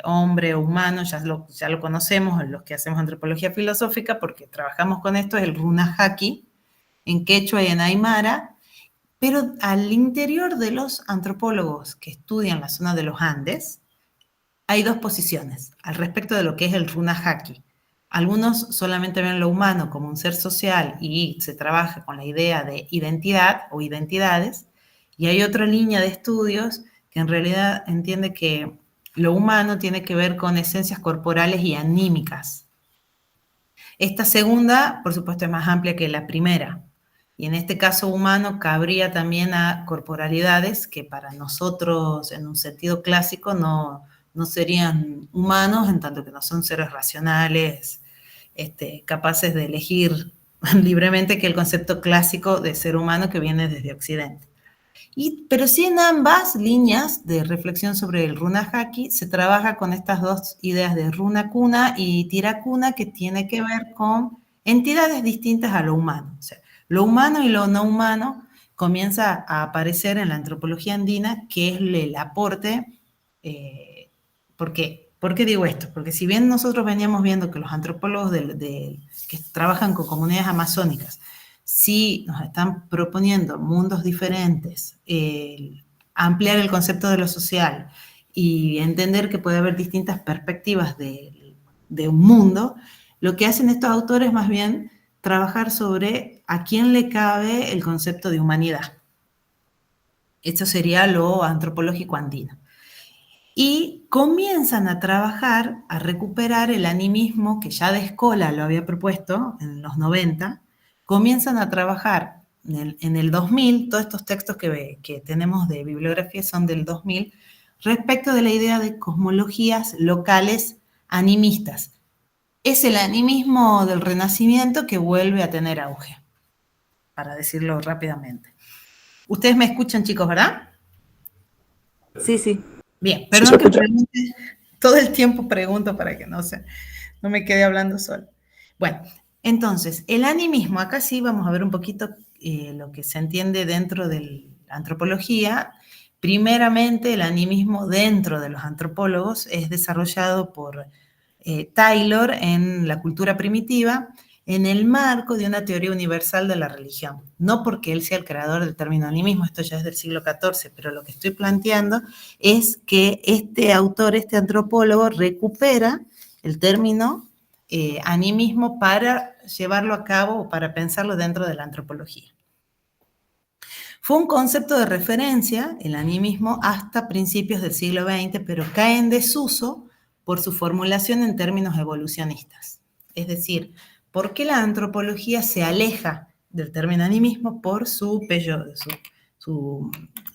Speaker 1: hombre o humano, ya lo conocemos los que hacemos antropología filosófica, porque trabajamos con esto, es el runahaki, en quechua y en aymara, pero al interior de los antropólogos que estudian la zona de los Andes, hay dos posiciones al respecto de lo que es el runahaki. Algunos solamente ven lo humano como un ser social y se trabaja con la idea de identidad o identidades, y hay otra línea de estudios que en realidad entiende que lo humano tiene que ver con esencias corporales y anímicas. Esta segunda, por supuesto, es más amplia que la primera, y en este caso humano cabría también a corporalidades que para nosotros en un sentido clásico no serían humanos, en tanto que no son seres racionales, capaces de elegir libremente, que el concepto clásico de ser humano que viene desde Occidente. Pero sí en ambas líneas de reflexión sobre el runahaki se trabaja con estas dos ideas de runakuna y tirakuna, que tiene que ver con entidades distintas a lo humano. O sea, lo humano y lo no humano comienza a aparecer en la antropología andina, que es el aporte. ¿Por qué digo esto? Porque si bien nosotros veníamos viendo que los antropólogos que trabajan con comunidades amazónicas sí nos están proponiendo mundos diferentes, ampliar el concepto de lo social y entender que puede haber distintas perspectivas de un mundo, lo que hacen estos autores más bien trabajar sobre a quién le cabe el concepto de humanidad. Esto sería lo antropológico andino. Y comienzan a trabajar, a recuperar el animismo que ya de Escola lo había propuesto en los 90, comienzan a trabajar en el 2000, todos estos textos que tenemos de bibliografía son del 2000, respecto de la idea de cosmologías locales animistas. Es el animismo del Renacimiento que vuelve a tener auge, para decirlo rápidamente. Ustedes me escuchan, chicos, ¿verdad?
Speaker 3: Sí.
Speaker 1: Bien, perdón que pregunte, todo el tiempo pregunto para que no me quede hablando sola. Bueno, entonces, el animismo, acá sí vamos a ver un poquito lo que se entiende dentro de la antropología. Primeramente, el animismo dentro de los antropólogos es desarrollado por Taylor en la cultura primitiva, en el marco de una teoría universal de la religión. No porque él sea el creador del término animismo, esto ya es del siglo XIV, pero lo que estoy planteando es que este autor, este antropólogo, recupera el término animismo para llevarlo a cabo o para pensarlo dentro de la antropología. Fue un concepto de referencia, el animismo, hasta principios del siglo XX, pero cae en desuso por su formulación en términos evolucionistas. Es decir, ¿por qué la antropología se aleja del término animismo? Por su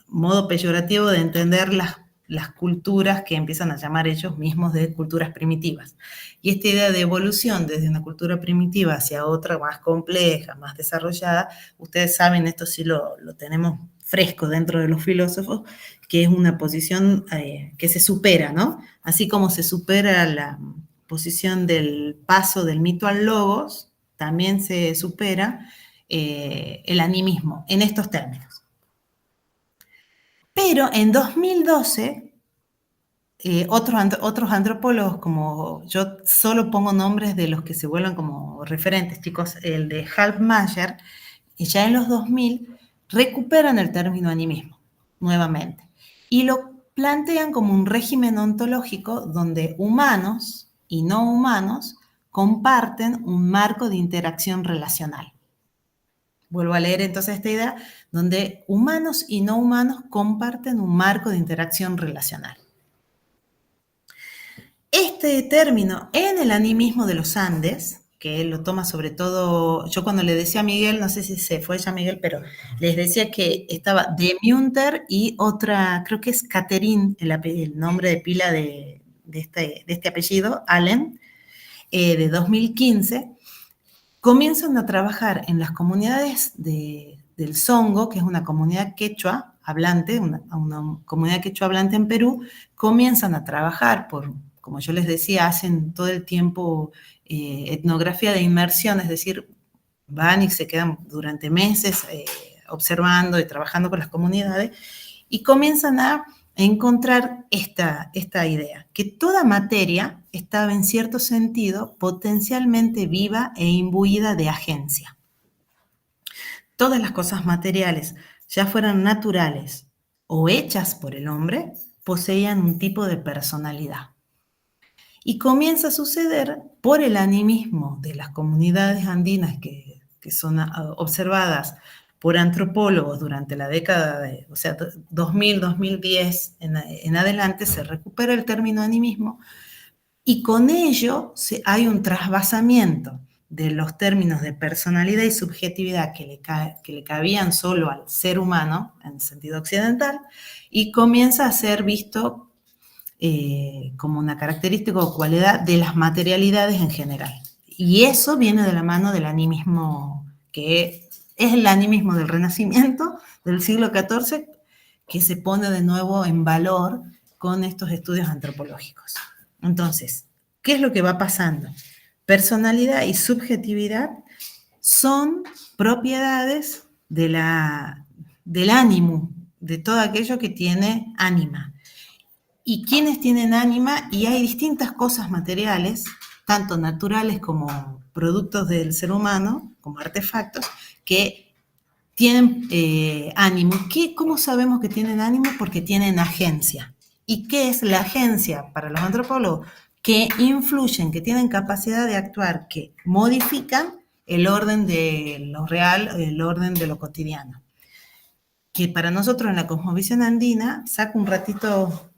Speaker 1: modo peyorativo de entender las culturas que empiezan a llamar ellos mismos de culturas primitivas. Y esta idea de evolución desde una cultura primitiva hacia otra más compleja, más desarrollada, ustedes saben, esto sí lo tenemos fresco dentro de los filósofos, que es una posición que se supera, ¿no? Así como se supera la posición del paso del mito al logos, también se supera el animismo en estos términos. Pero en 2012, otros antropólogos, como yo solo pongo nombres de los que se vuelven como referentes, chicos, el de Halbmayer, ya en los 2000 recuperan el término animismo nuevamente y lo plantean como un régimen ontológico donde humanos y no humanos comparten un marco de interacción relacional. Vuelvo a leer entonces esta idea, donde humanos y no humanos comparten un marco de interacción relacional. Este término en el animismo de los Andes, que él lo toma sobre todo, yo cuando le decía a Miguel, no sé si se fue ya Miguel, pero les decía que estaba de Munter y otra, creo que es Catherine, el nombre de pila de este apellido, Allen, de 2015, comienzan a trabajar en las comunidades del Songo, que es una comunidad quechua hablante, una comunidad quechua hablante en Perú, comienzan a trabajar como yo les decía, hacen todo el tiempo etnografía de inmersión, es decir, van y se quedan durante meses observando y trabajando con las comunidades y comienzan a encontrar esta idea, que toda materia estaba en cierto sentido potencialmente viva e imbuida de agencia. Todas las cosas materiales, ya fueran naturales o hechas por el hombre, poseían un tipo de personalidad. Y comienza a suceder por el animismo de las comunidades andinas que son observadas por antropólogos durante la década de, 2000, 2010 en adelante, se recupera el término animismo y con ello hay un trasvasamiento de los términos de personalidad y subjetividad que le cabían solo al ser humano, en sentido occidental, y comienza a ser visto como una característica o cualidad de las materialidades en general. Y eso viene de la mano del animismo, que es el animismo del Renacimiento, del siglo XIV, que se pone de nuevo en valor con estos estudios antropológicos. Entonces, ¿qué es lo que va pasando? Personalidad y subjetividad son propiedades del ánimo, de todo aquello que tiene ánima. ¿Y quiénes tienen ánima? Y hay distintas cosas materiales, tanto naturales como productos del ser humano, como artefactos, que tienen ánimo. ¿Cómo sabemos que tienen ánimo? Porque tienen agencia. ¿Y qué es la agencia para los antropólogos? Que influyen, que tienen capacidad de actuar, que modifican el orden de lo real, el orden de lo cotidiano. Que para nosotros en la cosmovisión andina, saco un ratito...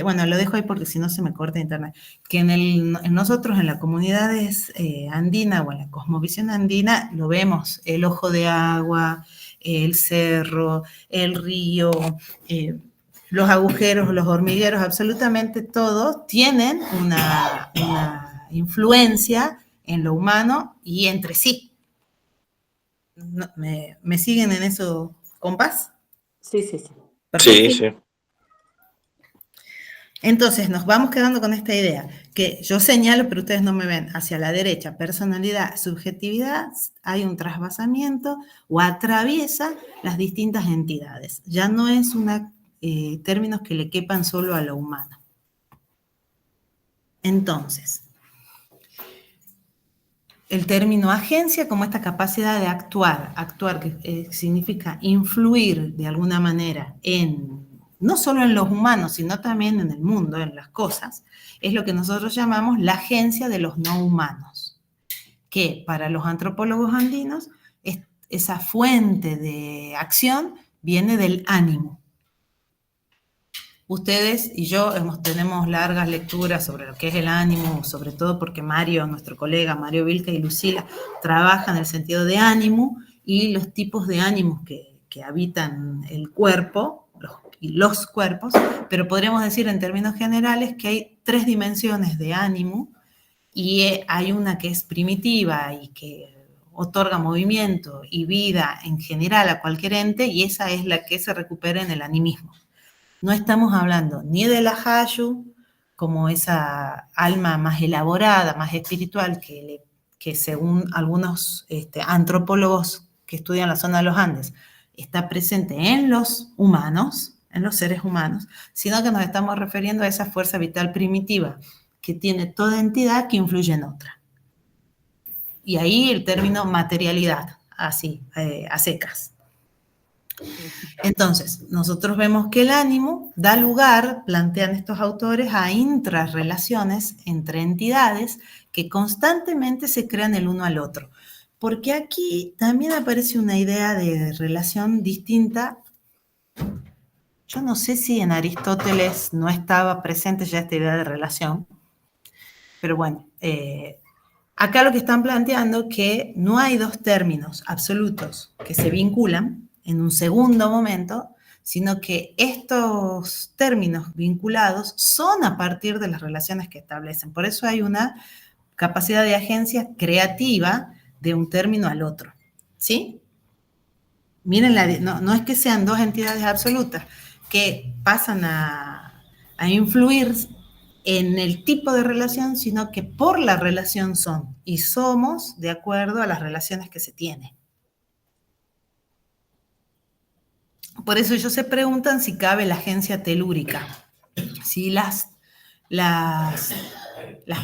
Speaker 1: bueno, lo dejo ahí porque si no se me corta internet, que en nosotros en las comunidades andinas o en la cosmovisión andina lo vemos, el ojo de agua, el cerro, el río, los agujeros, los hormigueros, absolutamente todos tienen una influencia en lo humano y entre sí. ¿Me siguen en eso, compás?
Speaker 3: Sí.
Speaker 1: Perfecto.
Speaker 2: Sí.
Speaker 1: Entonces, nos vamos quedando con esta idea, que yo señalo, pero ustedes no me ven, hacia la derecha, personalidad, subjetividad, hay un trasvasamiento o atraviesa las distintas entidades. Ya no es términos que le quepan solo a lo humano. Entonces, el término agencia como esta capacidad de actuar que significa influir de alguna manera no solo en los humanos, sino también en el mundo, en las cosas, es lo que nosotros llamamos la agencia de los no humanos, que para los antropólogos andinos, esa fuente de acción viene del ánimo. Ustedes y yo tenemos largas lecturas sobre lo que es el ánimo, sobre todo porque Mario, nuestro colega, Mario Vilca y Lucila, trabajan en el sentido de ánimo y los tipos de ánimos que habitan el cuerpo, los cuerpos, pero podríamos decir en términos generales que hay 3 dimensiones de ánimo y hay una que es primitiva y que otorga movimiento y vida en general a cualquier ente y esa es la que se recupera en el animismo. No estamos hablando ni de la Hayu como esa alma más elaborada, más espiritual que según algunos antropólogos que estudian la zona de los Andes está presente en los humanos, en los seres humanos, sino que nos estamos refiriendo a esa fuerza vital primitiva que tiene toda entidad que influye en otra. Y ahí el término materialidad, así, a secas. Entonces, nosotros vemos que el ánimo da lugar, plantean estos autores, a intrarrelaciones entre entidades que constantemente se crean el uno al otro. Porque aquí también aparece una idea de relación distinta. Yo no sé si en Aristóteles no estaba presente ya esta idea de relación, pero bueno, acá lo que están planteando es que no hay dos términos absolutos que se vinculan en un segundo momento, sino que estos términos vinculados son a partir de las relaciones que establecen. Por eso hay una capacidad de agencia creativa de un término al otro, ¿sí? Miren, no es que sean dos entidades absolutas que pasan a influir en el tipo de relación, sino que por la relación son, y somos de acuerdo a las relaciones que se tienen. Por eso ellos se preguntan si cabe la agencia telúrica, si las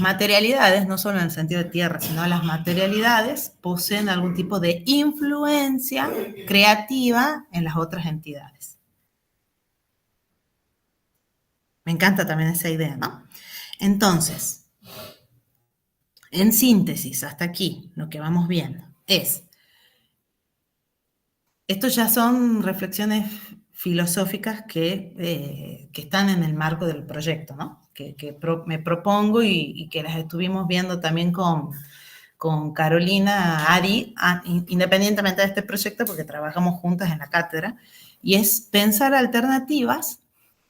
Speaker 1: materialidades, no solo en el sentido de tierra, sino las materialidades, poseen algún tipo de influencia creativa en las otras entidades. Me encanta también esa idea, ¿no? Entonces, en síntesis, hasta aquí, lo que vamos viendo es, estos ya son reflexiones filosóficas que están en el marco del proyecto, ¿no? Que me propongo y que las estuvimos viendo también con Carolina, Ari, independientemente de este proyecto, porque trabajamos juntas en la cátedra, y es pensar alternativas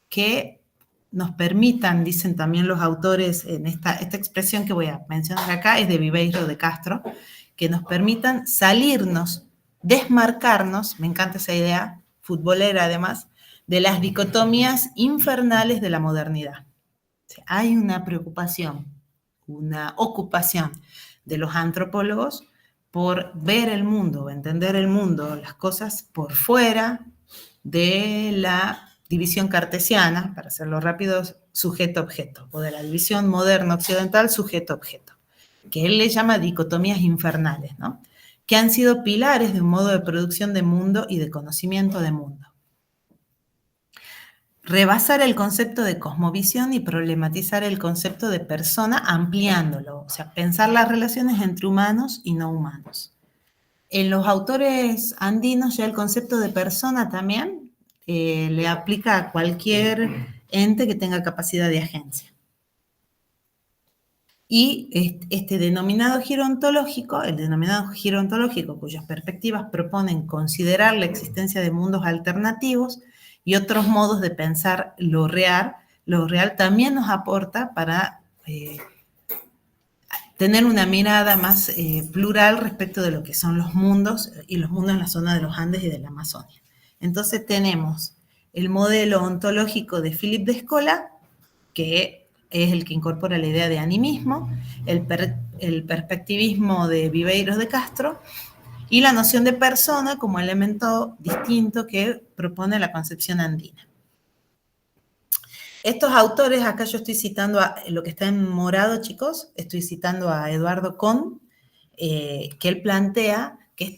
Speaker 1: que nos permitan, dicen también los autores, en esta expresión que voy a mencionar acá, es de Viveiro de Castro, que nos permitan salirnos, desmarcarnos, me encanta esa idea, futbolera además, de las dicotomías infernales de la modernidad. O sea, hay una preocupación, una ocupación de los antropólogos por ver el mundo, entender el mundo, las cosas por fuera de la división cartesiana, para hacerlo rápido, sujeto-objeto, o de la división moderna occidental, sujeto-objeto, que él le llama dicotomías infernales, ¿no? Que han sido pilares de un modo de producción de mundo y de conocimiento de mundo. Rebasar el concepto de cosmovisión y problematizar el concepto de persona ampliándolo, o sea, pensar las relaciones entre humanos y no humanos. En los autores andinos ya el concepto de persona también le aplica a cualquier ente que tenga capacidad de agencia. Y este denominado giro ontológico, el denominado giro ontológico, cuyas perspectivas proponen considerar la existencia de mundos alternativos y otros modos de pensar lo real también nos aporta para tener una mirada más plural respecto de lo que son los mundos, y los mundos en la zona de los Andes y de la Amazonia. Entonces tenemos el modelo ontológico de Philip de Escola, que es el que incorpora la idea de animismo, el perspectivismo de Viveiros de Castro, y la noción de persona como elemento distinto que propone la concepción andina. Estos autores, acá yo estoy citando lo que está en morado, chicos, estoy citando a Eduardo Kohn, que él plantea que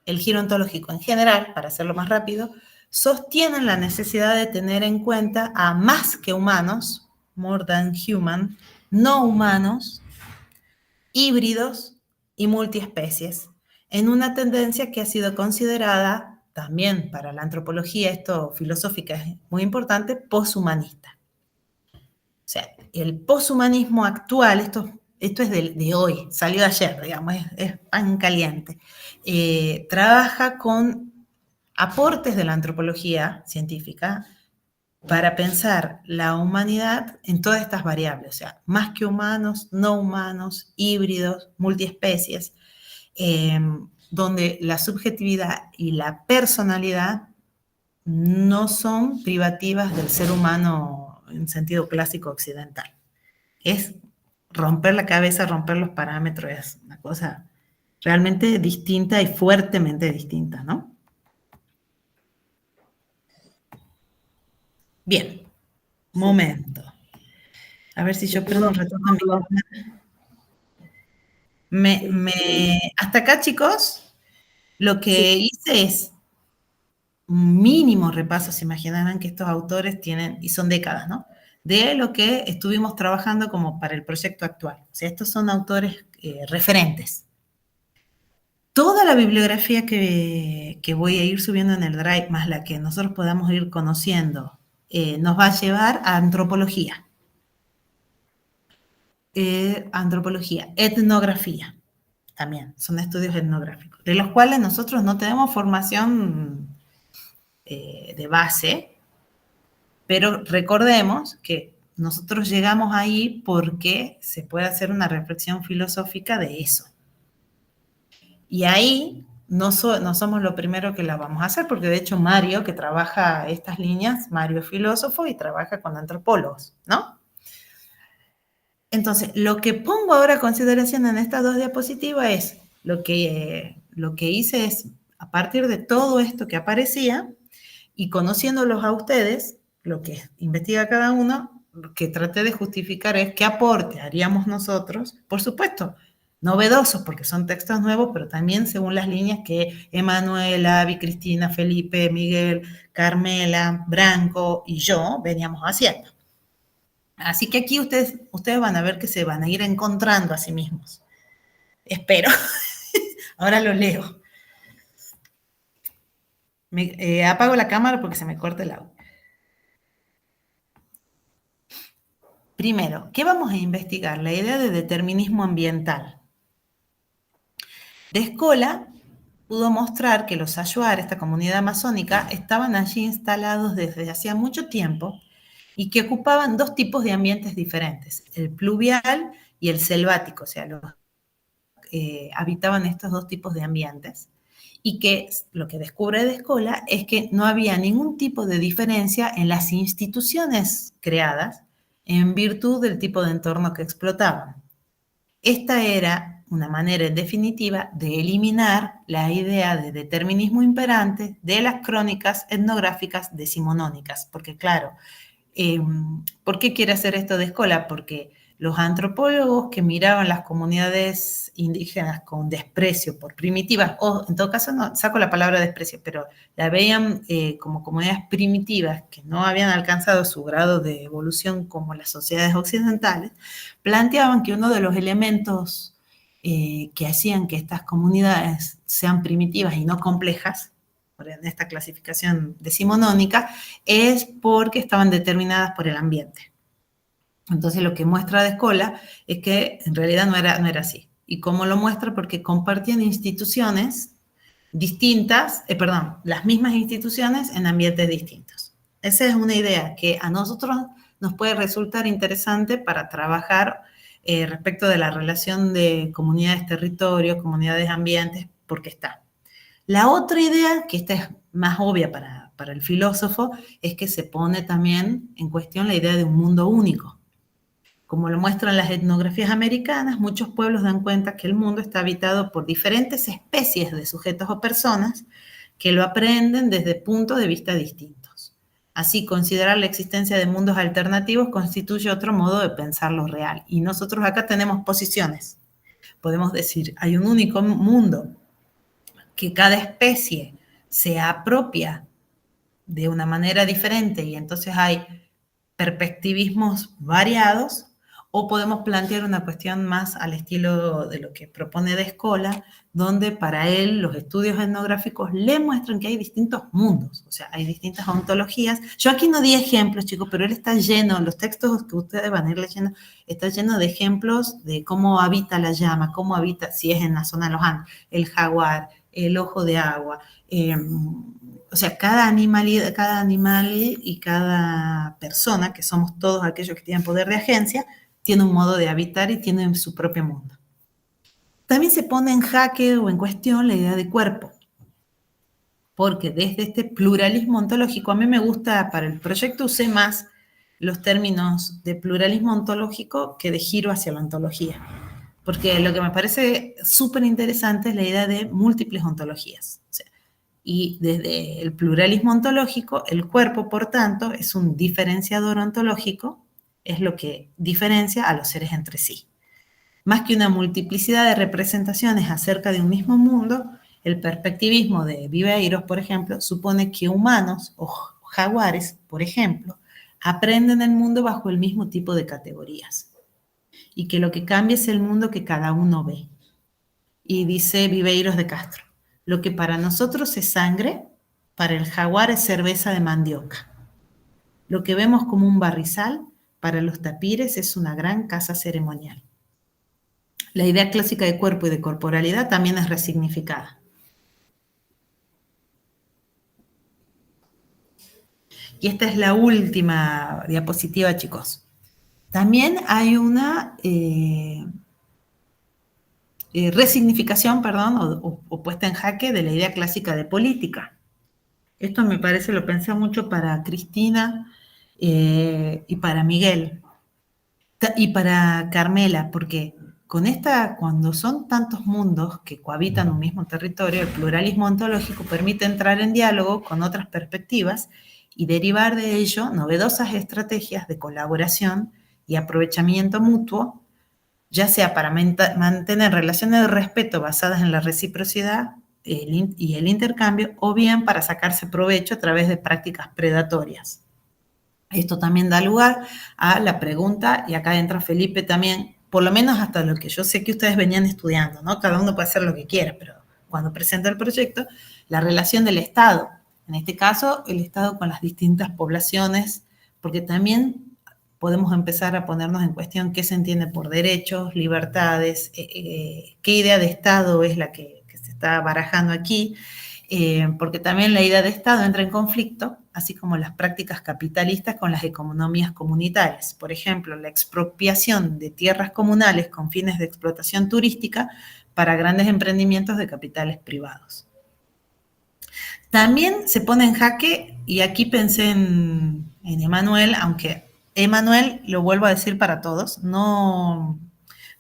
Speaker 1: el giro ontológico en general, para hacerlo más rápido, sostienen la necesidad de tener en cuenta a más que humanos, more than human, no humanos, híbridos y multiespecies, en una tendencia que ha sido considerada también para la antropología, esto filosófica es muy importante, poshumanista. O sea, el poshumanismo actual, esto es de hoy, salió ayer, digamos, es pan caliente, trabaja con aportes de la antropología científica para pensar la humanidad en todas estas variables, o sea, más que humanos, no humanos, híbridos, multiespecies, donde la subjetividad y la personalidad no son privativas del ser humano en sentido clásico occidental. Es romper la cabeza, romper los parámetros, es una cosa realmente distinta y fuertemente distinta, ¿no? Bien, momento. A ver si yo prendo un ratito hasta acá, chicos, lo que hice es un mínimo repaso, se imaginarán que estos autores tienen, y son décadas, ¿no? De lo que estuvimos trabajando como para el proyecto actual. O sea, estos son autores referentes. Toda la bibliografía que voy a ir subiendo en el Drive, más la que nosotros podamos ir conociendo, nos va a llevar a antropología. Etnografía, también, son estudios etnográficos, de los cuales nosotros no tenemos formación de base, pero recordemos que nosotros llegamos ahí porque se puede hacer una reflexión filosófica de eso. Y ahí no somos lo primero que la vamos a hacer, porque de hecho Mario, que trabaja estas líneas, Mario es filósofo y trabaja con antropólogos, ¿no? Entonces, lo que pongo ahora a consideración en estas dos diapositivas es lo que hice es, a partir de todo esto que aparecía, y conociéndolos a ustedes, lo que investiga cada uno, lo que traté de justificar es qué aporte haríamos nosotros, por supuesto, novedosos, porque son textos nuevos, pero también según las líneas que Emanuela, Avi, Cristina, Felipe, Miguel, Carmela, Branco y yo veníamos haciendo. Así que aquí ustedes van a ver que se van a ir encontrando a sí mismos. Espero. Ahora lo leo. Apago la cámara porque se me corta el audio. Primero, ¿qué vamos a investigar? La idea de determinismo ambiental. De Escola pudo mostrar que los Achuar, esta comunidad amazónica, estaban allí instalados desde hacía mucho tiempo y que ocupaban dos tipos de ambientes diferentes, el pluvial y el selvático, o sea, habitaban estos dos tipos de ambientes. Y que lo que descubre de Escola es que no había ningún tipo de diferencia en las instituciones creadas en virtud del tipo de entorno que explotaban. Esta era una manera, en definitiva, de eliminar la idea de determinismo imperante de las crónicas etnográficas decimonónicas. Porque, claro, ¿por qué quiere hacer esto de Escola? Porque los antropólogos que miraban las comunidades indígenas con desprecio por primitivas, o en todo caso no saco la palabra desprecio, pero la veían como comunidades primitivas que no habían alcanzado su grado de evolución como las sociedades occidentales, planteaban que uno de los elementos que hacían que estas comunidades sean primitivas y no complejas, en esta clasificación decimonónica, es porque estaban determinadas por el ambiente. Entonces, lo que muestra de Escola es que en realidad no era así. ¿Y cómo lo muestra? Porque compartían instituciones distintas, las mismas instituciones en ambientes distintos. Esa es una idea que a nosotros nos puede resultar interesante para trabajar respecto de la relación de comunidades-territorio, comunidades-ambientes, porque está. La otra idea, que esta es más obvia para el filósofo, es que se pone también en cuestión la idea de un mundo único. Como lo muestran las etnografías americanas, muchos pueblos dan cuenta que el mundo está habitado por diferentes especies de sujetos o personas que lo aprenden desde puntos de vista distintos. Así, considerar la existencia de mundos alternativos constituye otro modo de pensar lo real. Y nosotros acá tenemos posiciones. Podemos decir, hay un único mundo, que cada especie se apropia de una manera diferente y entonces hay perspectivismos variados, o podemos plantear una cuestión más al estilo de lo que propone de Escola, donde para él los estudios etnográficos le muestran que hay distintos mundos, o sea, hay distintas ontologías. Yo aquí no di ejemplos, chicos, pero él está lleno, los textos que ustedes van a ir leyendo, está lleno de ejemplos de cómo habita la llama, cómo habita, si es en la zona de los Andes, el jaguar, el ojo de agua, o sea, cada animal y cada persona, que somos todos aquellos que tienen poder de agencia, tiene un modo de habitar y tiene su propio mundo. También se pone en jaque o en cuestión la idea de cuerpo, porque desde este pluralismo ontológico, a mí me gusta, para el proyecto usé más los términos de pluralismo ontológico que de giro hacia la ontología, porque lo que me parece súper interesante es la idea de múltiples ontologías. O sea, Y desde el pluralismo ontológico, el cuerpo, por tanto, es un diferenciador ontológico, es lo que diferencia a los seres entre sí. Más que una multiplicidad de representaciones acerca de un mismo mundo, el perspectivismo de Viveiros, por ejemplo, supone que humanos o jaguares, por ejemplo, aprenden el mundo bajo el mismo tipo de categorías y que lo que cambia es el mundo que cada uno ve. Y dice Viveiros de Castro, lo que para nosotros es sangre, para el jaguar es cerveza de mandioca. Lo que vemos como un barrizal, para los tapires es una gran casa ceremonial. La idea clásica de cuerpo y de corporalidad también es resignificada. Y esta es la última diapositiva, chicos. También hay una resignificación, o puesta en jaque de la idea clásica de política. Esto me parece, lo pensé mucho para Cristina y para Miguel y para Carmela, porque cuando son tantos mundos que cohabitan un mismo territorio, el pluralismo ontológico permite entrar en diálogo con otras perspectivas y derivar de ello novedosas estrategias de colaboración y aprovechamiento mutuo, ya sea para mantener relaciones de respeto basadas en la reciprocidad y el intercambio, o bien para sacarse provecho a través de prácticas predatorias. Esto también da lugar a la pregunta, y acá entra Felipe también, por lo menos hasta lo que yo sé que ustedes venían estudiando, ¿no? Cada uno puede hacer lo que quiera, pero cuando presenta el proyecto, la relación del Estado, en este caso, el Estado con las distintas poblaciones, porque también podemos empezar a ponernos en cuestión qué se entiende por derechos, libertades, qué idea de Estado es la que se está barajando aquí, porque también la idea de Estado entra en conflicto, así como las prácticas capitalistas con las economías comunitarias. Por ejemplo, la expropiación de tierras comunales con fines de explotación turística para grandes emprendimientos de capitales privados. También se pone en jaque, y aquí pensé en Emmanuel, aunque Emmanuel, lo vuelvo a decir para todos, no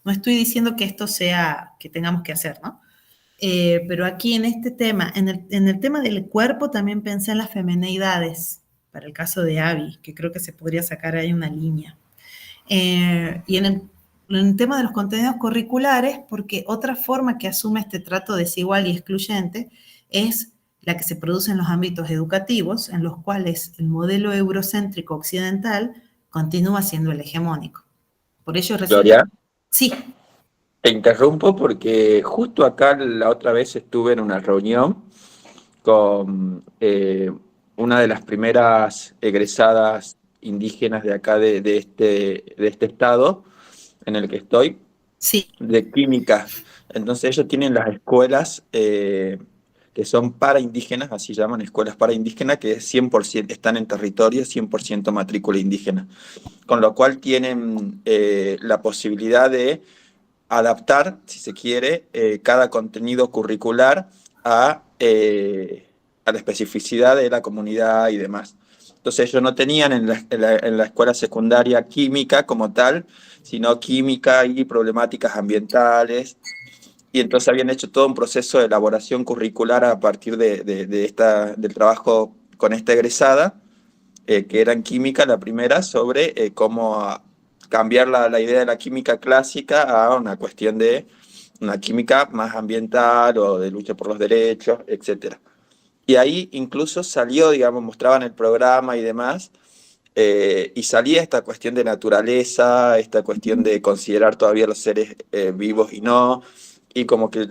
Speaker 1: estoy diciendo que esto sea que tengamos que hacer, ¿no? Pero aquí en este tema, en el tema del cuerpo, también pensé en las femineidades, para el caso de Abby, que creo que se podría sacar ahí una línea. Y en el tema de los contenidos curriculares, porque otra forma que asume este trato desigual y excluyente es la que se produce en los ámbitos educativos, en los cuales el modelo eurocéntrico occidental continúa siendo el hegemónico. Por ello resulta...
Speaker 6: Gloria,
Speaker 1: Sí.
Speaker 6: te interrumpo porque justo acá la otra vez estuve en una reunión con una de las primeras egresadas indígenas de acá de este estado en el que estoy,
Speaker 1: Sí.
Speaker 6: de química. Entonces ellos tienen las escuelas que son para indígenas, así llaman, escuelas para indígenas, que es 100%, están en territorio, 100% matrícula indígena. Con lo cual tienen la posibilidad de adaptar, si se quiere, cada contenido curricular a la especificidad de la comunidad y demás. Entonces ellos no tenían en la escuela secundaria química como tal, sino química y problemáticas ambientales. Y entonces habían hecho todo un proceso de elaboración curricular a partir del trabajo con esta egresada, que era en química la primera, sobre cómo cambiar la idea de la química clásica a una cuestión de una química más ambiental o de lucha por los derechos, etc. Y ahí incluso salió, digamos, mostraban el programa y demás, y salía esta cuestión de naturaleza, esta cuestión de considerar todavía los seres vivos y no. Y como que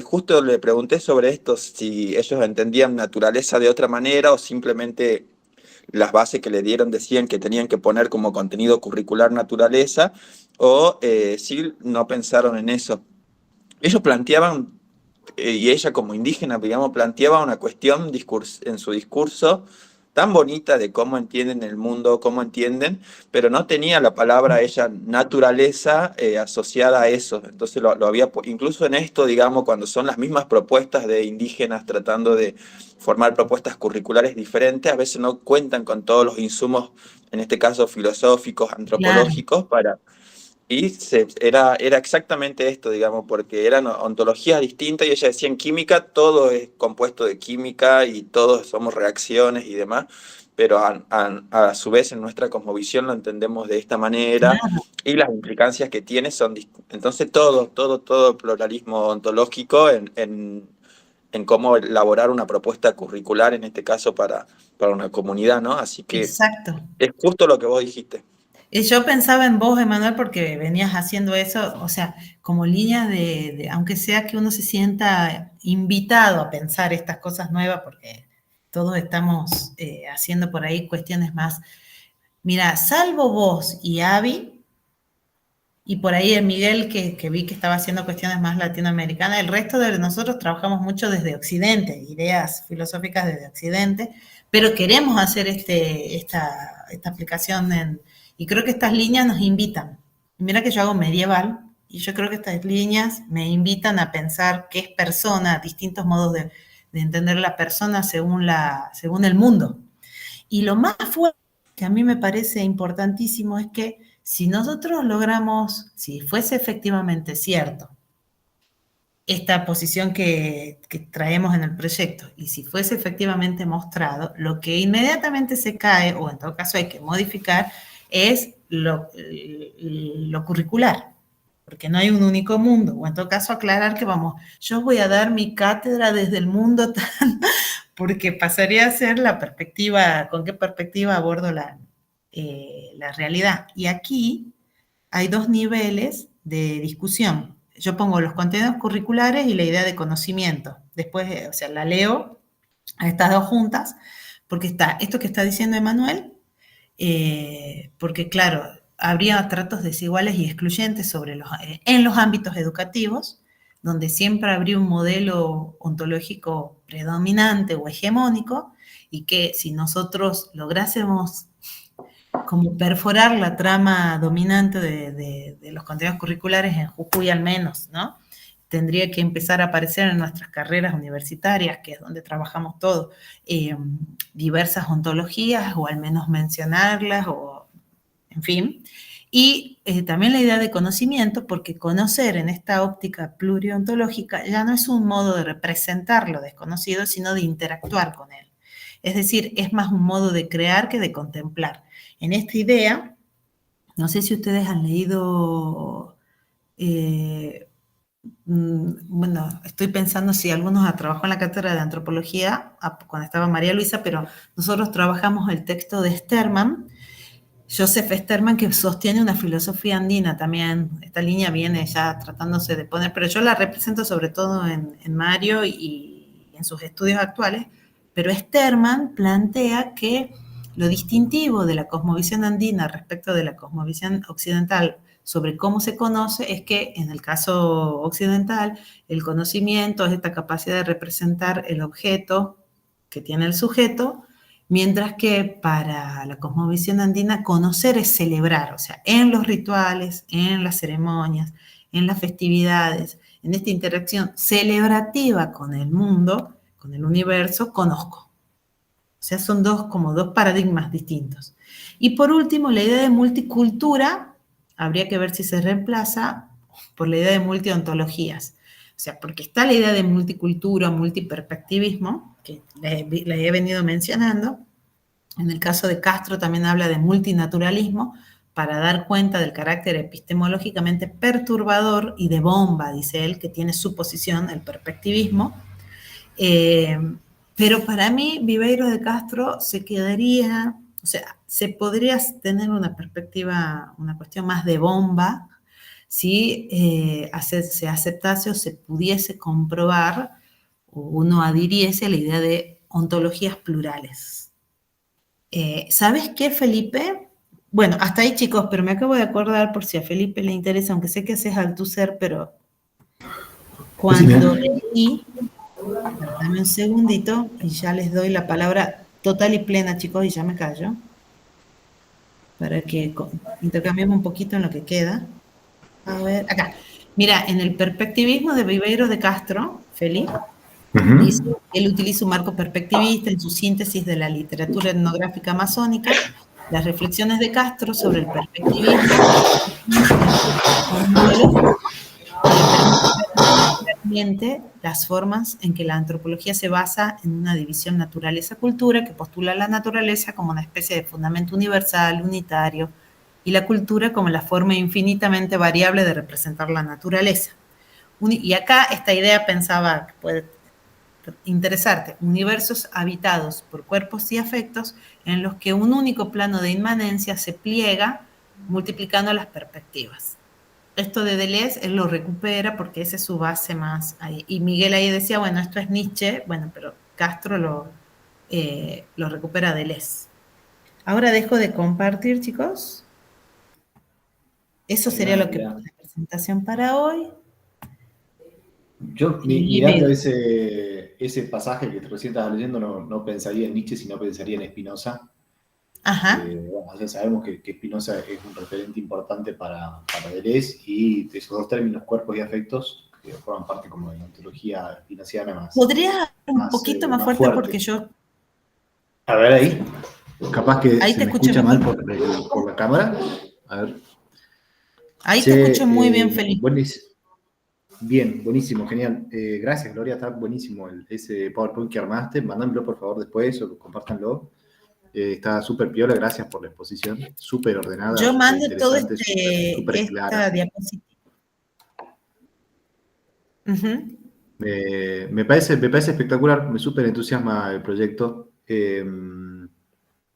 Speaker 6: justo le pregunté sobre esto, si ellos entendían naturaleza de otra manera o simplemente las bases que le dieron decían que tenían que poner como contenido curricular naturaleza, o si no pensaron en eso. Ellos planteaban, y ella como indígena, digamos, planteaba una cuestión en su discurso tan bonita de cómo entienden el mundo, cómo entienden, pero no tenía la palabra ella naturaleza asociada a eso. Entonces lo había, incluso en esto, digamos, cuando son las mismas propuestas de indígenas tratando de formar propuestas curriculares diferentes, a veces no cuentan con todos los insumos, en este caso filosóficos, antropológicos, Y era exactamente esto, digamos, porque eran ontologías distintas y ella decía en química todo es compuesto de química y todos somos reacciones y demás, pero a su vez en nuestra cosmovisión lo entendemos de esta manera y las implicancias que tiene son distintas. Entonces todo pluralismo ontológico en cómo elaborar una propuesta curricular, en este caso para una comunidad, ¿no? Así que
Speaker 1: Exacto.
Speaker 6: es justo lo que vos dijiste.
Speaker 1: Y yo pensaba en vos, Emanuel, porque venías haciendo eso, o sea, como línea aunque sea que uno se sienta invitado a pensar estas cosas nuevas, porque todos estamos haciendo por ahí cuestiones más. Mira, salvo vos y Avi, y por ahí el Miguel, que vi que estaba haciendo cuestiones más latinoamericanas, el resto de nosotros trabajamos mucho desde Occidente, ideas filosóficas desde Occidente, pero queremos hacer esta aplicación y creo que estas líneas nos invitan. Mira que yo hago medieval, y yo creo que estas líneas me invitan a pensar qué es persona, distintos modos de entender la persona según el mundo. Y lo más fuerte que a mí me parece importantísimo es que si nosotros logramos, si fuese efectivamente cierto esta posición que traemos en el proyecto, y si fuese efectivamente mostrado, lo que inmediatamente se cae, o en todo caso hay que modificar, es lo curricular, porque no hay un único mundo, o en todo caso aclarar que yo voy a dar mi cátedra desde el mundo tan, porque pasaría a ser la perspectiva, con qué perspectiva abordo la realidad. Y aquí hay dos niveles de discusión. Yo pongo los contenidos curriculares y la idea de conocimiento. Después, o sea, la leo a estas dos juntas, porque está esto que está diciendo Emanuel, porque claro, habría tratos desiguales y excluyentes en los ámbitos educativos, donde siempre habría un modelo ontológico predominante o hegemónico, y que si nosotros lográsemos como perforar la trama dominante de los contenidos curriculares en Jujuy al menos, ¿no? Tendría que empezar a aparecer en nuestras carreras universitarias, que es donde trabajamos todos, diversas ontologías, o al menos mencionarlas, o en fin. Y también la idea de conocimiento, porque conocer en esta óptica pluriontológica ya no es un modo de representar lo desconocido, sino de interactuar con él. Es decir, es más un modo de crear que de contemplar. En esta idea, no sé si ustedes han leído, bueno, estoy pensando si algunos han trabajado en la cátedra de antropología, cuando estaba María Luisa, pero nosotros trabajamos el texto de Sterman, Joseph Sterman, que sostiene una filosofía andina también. Esta línea viene ya tratándose de poner, pero yo la represento sobre todo en Mario y en sus estudios actuales, pero Sterman plantea que lo distintivo de la cosmovisión andina respecto de la cosmovisión occidental sobre cómo se conoce es que en el caso occidental el conocimiento es esta capacidad de representar el objeto que tiene el sujeto, mientras que para la cosmovisión andina conocer es celebrar, o sea, en los rituales, en las ceremonias, en las festividades, en esta interacción celebrativa con el mundo, con el universo, conozco. O sea, son como dos paradigmas distintos. Y por último, la idea de multicultura, habría que ver si se reemplaza por la idea de multiontologías. O sea, porque está la idea de multicultura, multiperspectivismo, que la he venido mencionando. En el caso de Castro también habla de multinaturalismo, para dar cuenta del carácter epistemológicamente perturbador y de bomba, dice él, que tiene su posición, el perspectivismo. Pero para mí, Viveiro de Castro se quedaría, o sea, se podría tener una perspectiva, una cuestión más de bomba, si se aceptase o se pudiese comprobar, o uno adhiriese a la idea de ontologías plurales. ¿Sabes qué, Felipe? Bueno, hasta ahí, chicos, pero me acabo de acordar, por si a Felipe le interesa, aunque sé que haces Althusser, pero cuando leí... Dame un segundito y ya les doy la palabra total y plena, chicos, y ya me callo. Para que intercambiemos un poquito en lo que queda. A ver, acá. Mira, en el perspectivismo de Viveiro de Castro, Felipe, dice que él utiliza un marco perspectivista en su síntesis de la literatura etnográfica amazónica, Las reflexiones de Castro sobre el perspectivismo claramente las formas en que la antropología se basa en una división naturaleza-cultura que postula la naturaleza como una especie de fundamento universal, unitario, y la cultura como la forma infinitamente variable de representar la naturaleza. Y acá esta idea pensaba que puede interesarte, universos habitados por cuerpos y afectos en los que un único plano de inmanencia se pliega multiplicando las perspectivas. Esto de Deleuze, él lo recupera porque esa es su base más ahí. Y Miguel ahí decía, bueno, esto es Nietzsche, bueno, pero Castro lo recupera Deleuze. Ahora dejo de compartir, chicos. Eso sería lo que la presentación para hoy.
Speaker 5: Yo, mirando ese pasaje que recién estabas leyendo, no pensaría en Nietzsche, sino pensaría en Spinoza.
Speaker 1: Ajá.
Speaker 5: Bueno, ya sabemos que Spinoza es un referente importante para Deleuze, y esos dos términos, cuerpos y afectos, que forman parte como de la ontología spinoziana más.
Speaker 1: ¿Podría un poquito más fuerte porque yo...
Speaker 5: A ver ahí. Capaz que
Speaker 1: ahí
Speaker 5: se
Speaker 1: te
Speaker 5: me
Speaker 1: escucho
Speaker 5: escucha mal
Speaker 1: mejor.
Speaker 5: por la cámara. A ver.
Speaker 1: Ahí te escucho muy bien, Felipe.
Speaker 5: Bien, buenísimo, genial. Gracias, Gloria, está buenísimo ese PowerPoint que armaste. Mándamelo, por favor, después, o compártanlo. Está súper piola, gracias por la exposición. Súper ordenada.
Speaker 1: Yo mando todo
Speaker 5: súper clara.
Speaker 1: esta diapositiva. Uh-huh.
Speaker 5: Me parece espectacular, me súper entusiasma el proyecto.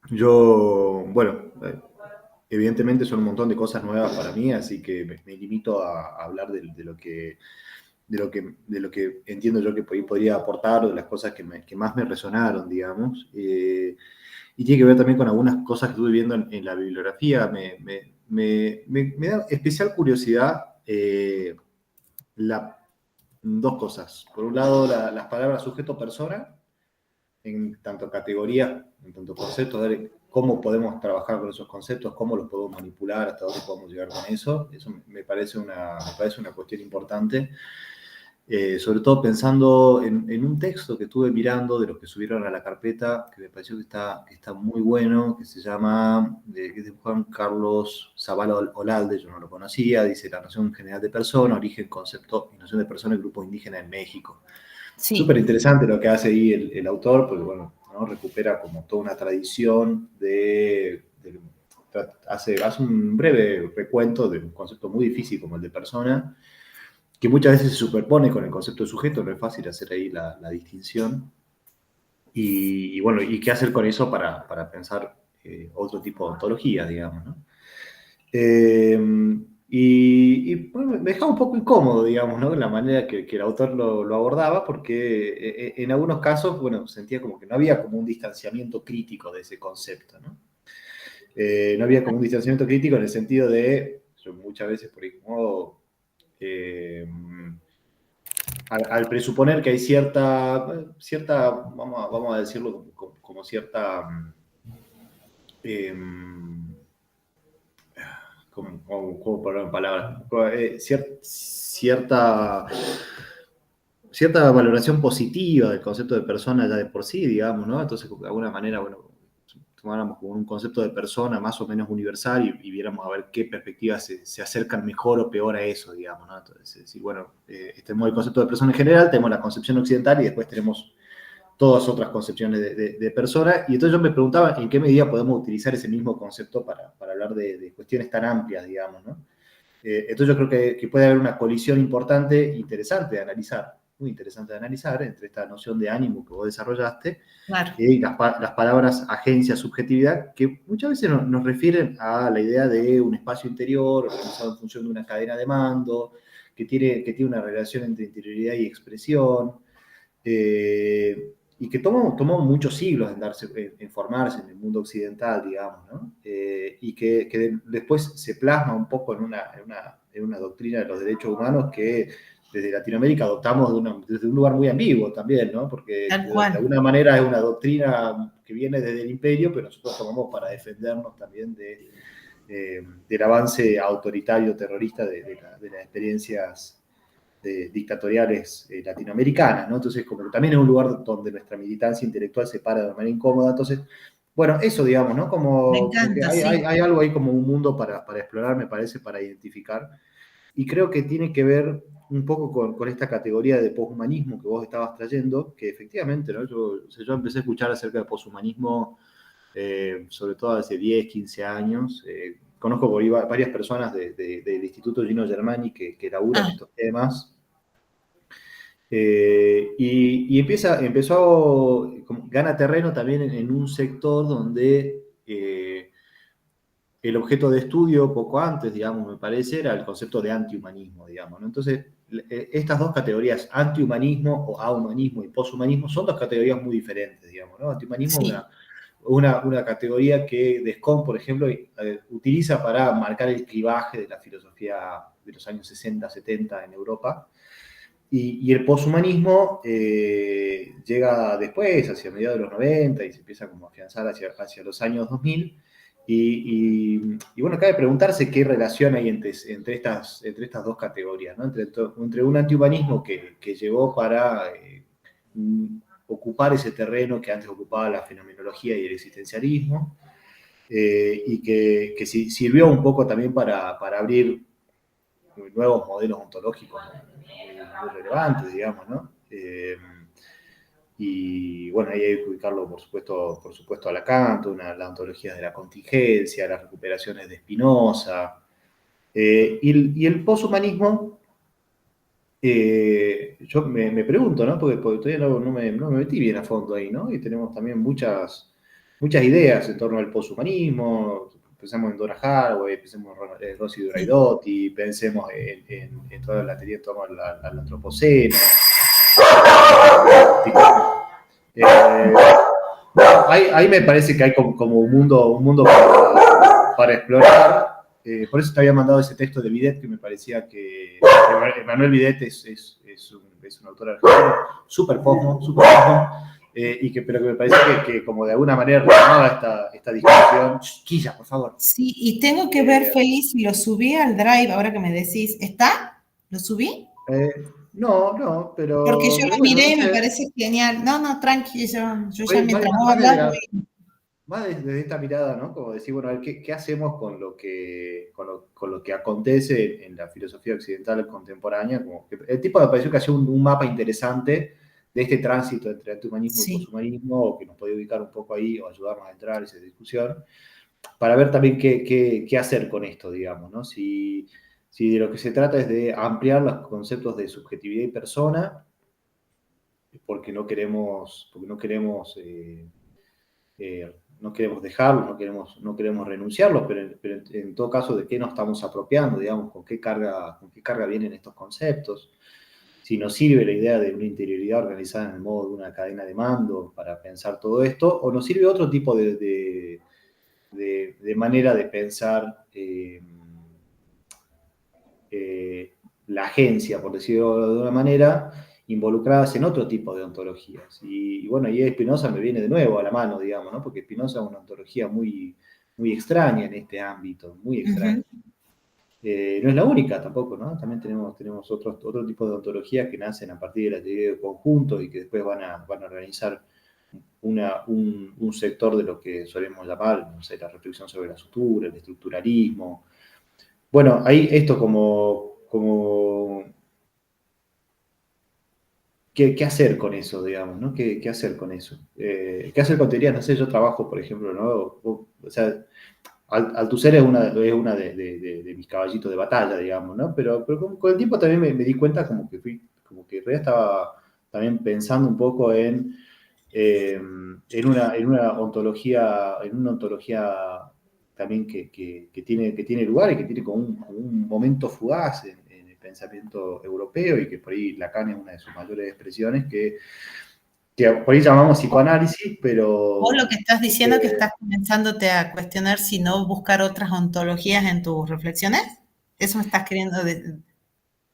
Speaker 5: Yo, bueno, evidentemente son un montón de cosas nuevas para mí, así que me limito a hablar de lo que entiendo yo que podría aportar, o de las cosas que más me resonaron, digamos. Y tiene que ver también con algunas cosas que estuve viendo en la bibliografía. Me da especial curiosidad dos cosas. Por un lado, las palabras sujeto-persona, en tanto categoría, en tanto conceptos, de cómo podemos trabajar con esos conceptos, cómo los podemos manipular, hasta dónde podemos llegar con eso. Eso me parece una cuestión importante. Sobre todo pensando en un texto que estuve mirando de los que subieron a la carpeta, que me pareció que está muy bueno, que se llama, que es de Juan Carlos Zavala Olalde, yo no lo conocía, dice La noción general de persona, origen, concepto y noción de persona y grupos indígenas en México. Sí. Súper interesante lo que hace ahí el autor, porque bueno, ¿no? Recupera como toda una tradición hace un breve recuento de un concepto muy difícil como el de persona, que muchas veces se superpone con el concepto de sujeto, no es fácil hacer ahí la distinción. Y bueno, ¿y qué hacer con eso para pensar otro tipo de ontología, digamos, ¿no? Y bueno, me dejaba un poco incómodo, digamos, ¿no? La manera que el autor lo abordaba, porque en algunos casos, bueno, sentía como que no había como un distanciamiento crítico de ese concepto, ¿no? No había como un distanciamiento crítico en el sentido de, yo muchas veces por ahí como... al presuponer que hay cierta vamos a decirlo como cierta, ¿cómo poner en palabras? Cierta valoración positiva del concepto de persona ya de por sí, digamos, ¿no? Entonces, de alguna manera, bueno, tomáramos como un concepto de persona más o menos universal y viéramos a ver qué perspectivas se acercan mejor o peor a eso, digamos, ¿no? Entonces, es decir, bueno, tenemos el concepto de persona en general, tenemos la concepción occidental y después tenemos todas otras concepciones de persona, y entonces yo me preguntaba en qué medida podemos utilizar ese mismo concepto para hablar de cuestiones tan amplias, digamos, ¿no? Entonces yo creo que puede haber una colisión importante, interesante de analizar, muy interesante de analizar, entre esta noción de ánimo que vos desarrollaste, claro, y las palabras agencia, subjetividad, que muchas veces nos refieren a la idea de un espacio interior organizado en función de una cadena de mando, que tiene una relación entre interioridad y expresión, y que tomó muchos siglos en formarse en el mundo occidental, digamos, ¿no? Y que después se plasma un poco en una doctrina de los derechos humanos que desde Latinoamérica adoptamos desde un lugar muy ambiguo también, ¿no? Porque de alguna manera es una doctrina que viene desde el imperio, pero nosotros tomamos para defendernos también del avance autoritario terrorista de las experiencias dictatoriales latinoamericanas, ¿no? Entonces, como que también es un lugar donde nuestra militancia intelectual se para de manera incómoda, entonces Bueno, eso, digamos, ¿no?
Speaker 1: Me
Speaker 5: Como que
Speaker 1: encanta, sí.
Speaker 5: hay algo ahí como un mundo para explorar, me parece, para identificar. Y creo que tiene que ver un poco con esta categoría de poshumanismo que vos estabas trayendo, que efectivamente, ¿no? Yo empecé a escuchar acerca del poshumanismo, sobre todo hace 10, 15 años. Conozco por ahí varias personas del Instituto Gino Germani que laburan estos temas. Gana terreno también en un sector donde el objeto de estudio poco antes, digamos, me parece, era el concepto de antihumanismo, digamos, ¿no? Entonces, estas dos categorías, antihumanismo o ahumanismo y poshumanismo, son dos categorías muy diferentes, digamos, ¿no? Antihumanismo es
Speaker 1: Sí.
Speaker 5: una categoría que Descombe, por ejemplo, utiliza para marcar el clivaje de la filosofía de los años 60, 70 en Europa. Y el poshumanismo llega después, hacia mediados de los 90, y se empieza como a afianzar hacia los años 2000. Y bueno, cabe preguntarse qué relación hay entre estas dos categorías, ¿no? Entre un antihumanismo que llegó para ocupar ese terreno que antes ocupaba la fenomenología y el existencialismo, y que sirvió un poco también para abrir nuevos modelos ontológicos muy relevantes, digamos, ¿no? Y bueno, ahí hay que ubicarlo, por supuesto a Lacan, la ontología de la contingencia, las recuperaciones de Spinoza, y el poshumanismo, yo me pregunto, ¿no? Porque todavía no me metí bien a fondo ahí, ¿no? Y tenemos también muchas ideas en torno al poshumanismo. Pensemos en Donna Haraway, pensemos en Rossi Duraidotti, pensemos en toda la teoría en torno al antropoceno. Ahí me parece que hay como un mundo para explorar. Por eso te había mandado ese texto de Bidet, que me parecía que Emmanuel Bidet es un autor argentino súper posmo, pero que me parece que como de alguna manera retomaba esta discusión. Quilla, por favor.
Speaker 1: Sí, y tengo que ver, Félix, lo subí al Drive, ahora que me decís, ¿está? ¿Lo subí?
Speaker 5: No, pero...
Speaker 1: Porque yo lo
Speaker 5: bueno,
Speaker 1: miré
Speaker 5: no
Speaker 1: y me
Speaker 5: sé.
Speaker 1: parece genial. No, tranqui, yo ya mientras vos
Speaker 5: Más
Speaker 1: hablás,
Speaker 5: desde esta mirada, ¿no? Como decir, bueno, a ver, ¿qué hacemos con lo que acontece en la filosofía occidental contemporánea? Como que el tipo me pareció que hacía un mapa interesante de este tránsito entre antihumanismo y
Speaker 1: sí.
Speaker 5: poshumanismo, o que nos podía ubicar un poco ahí o ayudarnos a entrar en esa discusión, para ver también qué hacer con esto, digamos, ¿no? Si de lo que se trata es de ampliar los conceptos de subjetividad y persona, porque no queremos dejarlo, no queremos renunciarlo, pero en todo caso, ¿de qué nos estamos apropiando? Digamos, ¿con qué carga vienen estos conceptos? Si nos sirve la idea de una interioridad organizada en el modo de una cadena de mando para pensar todo esto, o nos sirve otro tipo de manera de pensar la agencia, por decirlo de una manera, involucradas en otro tipo de ontologías. Y bueno, y Spinoza me viene de nuevo a la mano, digamos, ¿no? Porque Spinoza es una ontología muy extraña en este ámbito, muy extraña. No es la única tampoco, ¿no? También tenemos otro tipo de ontologías que nacen a partir de la teoría de conjuntos y que después van a organizar un sector de lo que solemos llamar, no sé, la reflexión sobre la sutura, el estructuralismo. Bueno, ahí esto como ¿qué hacer con eso, digamos, ¿no? ¿Qué hacer con eso? ¿Qué hacer con teorías? No sé, yo trabajo, por ejemplo, ¿no? O sea, Althusser es una de mis caballitos de batalla, digamos, ¿no? Pero con el tiempo también me di cuenta como que estaba también pensando un poco en una ontología también que tiene lugar y que tiene como un momento fugaz en el pensamiento europeo, y que por ahí Lacan es una de sus mayores expresiones, que por ahí llamamos psicoanálisis, pero...
Speaker 1: Vos lo que estás diciendo es que estás comenzándote a cuestionar si no buscar otras ontologías en tus reflexiones. ¿Eso me estás queriendo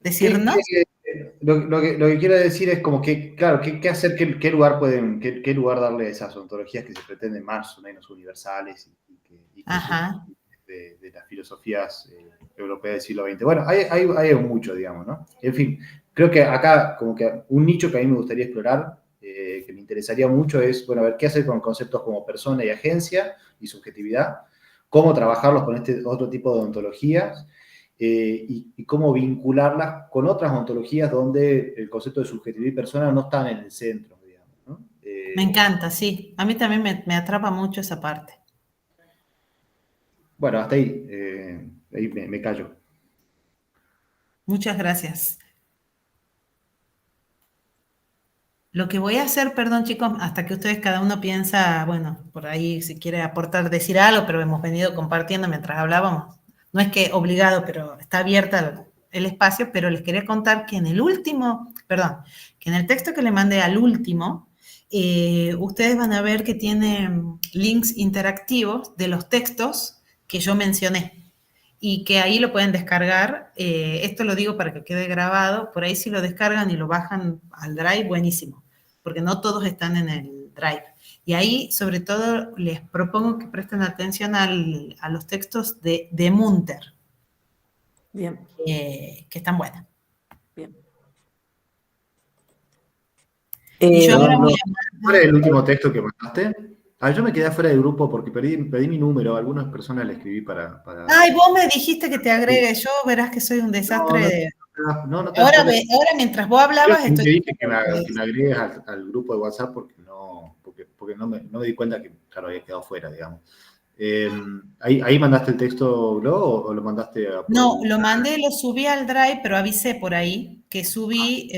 Speaker 1: decirnos?
Speaker 5: Lo que quiero decir es como que, claro, qué hacer, qué lugar darle a esas ontologías que se pretenden más o menos universales y que
Speaker 1: Ajá.
Speaker 5: de las filosofías europeas del siglo XX. Bueno, hay mucho, digamos, ¿no? En fin, creo que acá como que un nicho que a mí me gustaría explorar, que me interesaría mucho es, bueno, a ver qué hacer con conceptos como persona y agencia y subjetividad, cómo trabajarlos con este otro tipo de ontologías, y cómo vincularlas con otras ontologías donde el concepto de subjetividad y persona no están en el centro, digamos, ¿no?
Speaker 1: Me encanta, sí. A mí también me atrapa mucho esa parte.
Speaker 5: Bueno, hasta ahí, ahí me callo.
Speaker 1: Muchas gracias. Lo que voy a hacer, perdón chicos, hasta que ustedes cada uno piensa, bueno, por ahí si quiere aportar, decir algo, pero hemos venido compartiendo mientras hablábamos. No es que obligado, pero está abierta el espacio, pero les quería contar que en el último, perdón, que en el texto que le mandé al último, ustedes van a ver que tiene links interactivos de los textos que yo mencioné y que ahí lo pueden descargar. Esto lo digo para que quede grabado. Por ahí si lo descargan y lo bajan al Drive, buenísimo, porque no todos están en el Drive. Y ahí, sobre todo, les propongo que presten atención a los textos de Munter.
Speaker 3: Bien.
Speaker 1: Que están buenos.
Speaker 3: Bien.
Speaker 1: Y yo ahora voy a...
Speaker 5: ¿Cuál es el último texto que mandaste? Yo me quedé fuera del grupo porque pedí mi número. A algunas personas le escribí para...
Speaker 1: Ay, vos me dijiste que te agregue. Yo verás que soy un desastre.
Speaker 5: No,
Speaker 1: Ahora mientras vos hablabas,
Speaker 5: Yo te
Speaker 1: estoy...
Speaker 5: dije que me agregues al grupo de WhatsApp porque no me di cuenta que, claro, había quedado fuera, digamos. ¿Ahí mandaste el texto, Glo, o lo mandaste a...
Speaker 1: No, lo mandé, lo subí al Drive, pero avisé por ahí que subí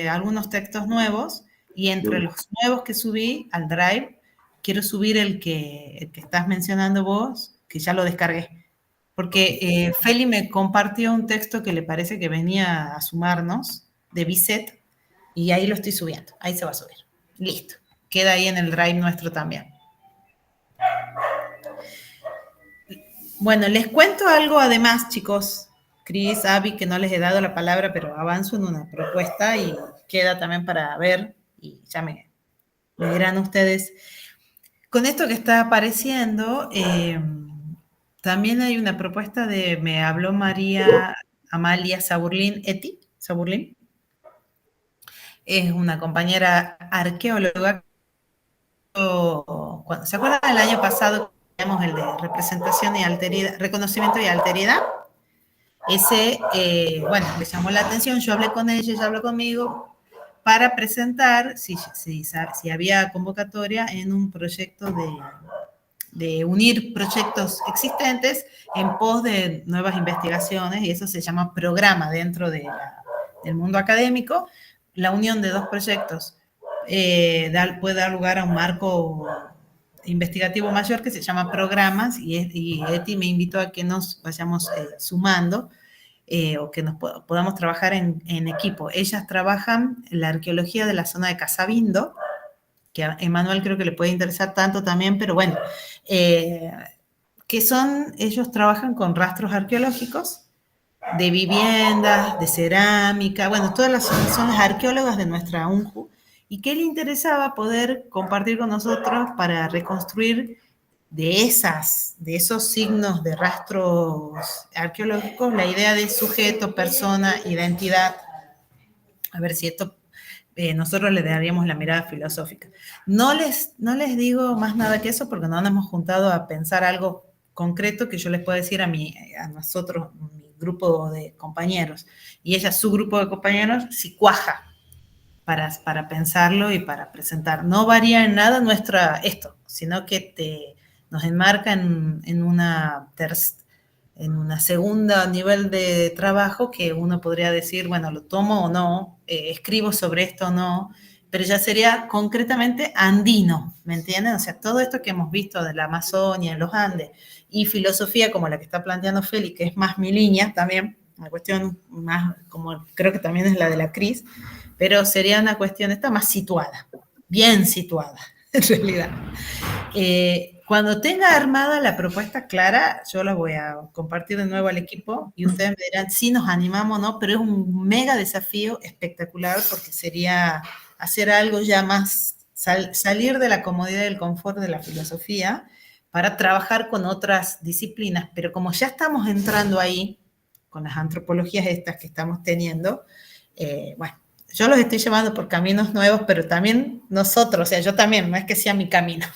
Speaker 1: algunos textos nuevos y entre los nuevos que subí al Drive, quiero subir el que estás mencionando vos, que ya lo descargué. Porque Feli me compartió un texto que le parece que venía a sumarnos, de Bizet, y ahí lo estoy subiendo. Ahí se va a subir. Listo. Queda ahí en el Drive nuestro también. Bueno, les cuento algo además, chicos. Cris, Abby, que no les he dado la palabra, pero avanzo en una propuesta y queda también para ver, y ya me dirán ustedes. Con esto que está apareciendo, también hay una propuesta me habló María Amalia Saburlín Eti, Saburlín. Es una compañera arqueóloga. ¿Se acuerdan del año pasado que teníamos el de representación y alteridad, reconocimiento y alteridad? Ese, bueno, me llamó la atención, yo hablé con ella, ella habló conmigo para presentar si había convocatoria en un proyecto de unir proyectos existentes en pos de nuevas investigaciones, y eso se llama programa dentro del mundo académico. La unión de dos proyectos puede dar lugar a un marco investigativo mayor que se llama programas, y Eti me invitó a que nos vayamos sumando, o que podamos trabajar en equipo. Ellas trabajan en la arqueología de la zona de Casabindo, que a Emanuel creo que le puede interesar tanto también, pero bueno, ellos trabajan con rastros arqueológicos de viviendas, de cerámica, bueno, son las arqueólogas de nuestra UNJU, y que le interesaba poder compartir con nosotros para reconstruir de esos signos de rastros arqueológicos la idea de sujeto, persona, identidad. A ver si esto nosotros le daríamos la mirada filosófica. No les digo más nada que eso porque no nos hemos juntado a pensar algo concreto que yo les pueda decir a nosotros, mi grupo de compañeros, y ella, su grupo de compañeros, si cuaja para pensarlo y para presentar. No varía en nada esto, sino que nos enmarca en una segunda nivel de trabajo que uno podría decir, bueno, lo tomo o no, escribo sobre esto o no, pero ya sería concretamente andino, ¿me entienden? O sea, todo esto que hemos visto de la Amazonia, los Andes, y filosofía como la que está planteando Feli, que es más mi línea también, una cuestión más, como creo que también es la de la Cris, pero sería una cuestión esta más situada, bien situada, en realidad. Cuando tenga armada la propuesta clara, yo la voy a compartir de nuevo al equipo y ustedes me dirán si nos animamos o no, pero es un mega desafío espectacular porque sería hacer algo ya más, salir de la comodidad y del confort de la filosofía para trabajar con otras disciplinas, pero como ya estamos entrando ahí, con las antropologías estas que estamos teniendo, bueno, yo los estoy llevando por caminos nuevos, pero también nosotros, o sea, yo también, no es que sea mi camino.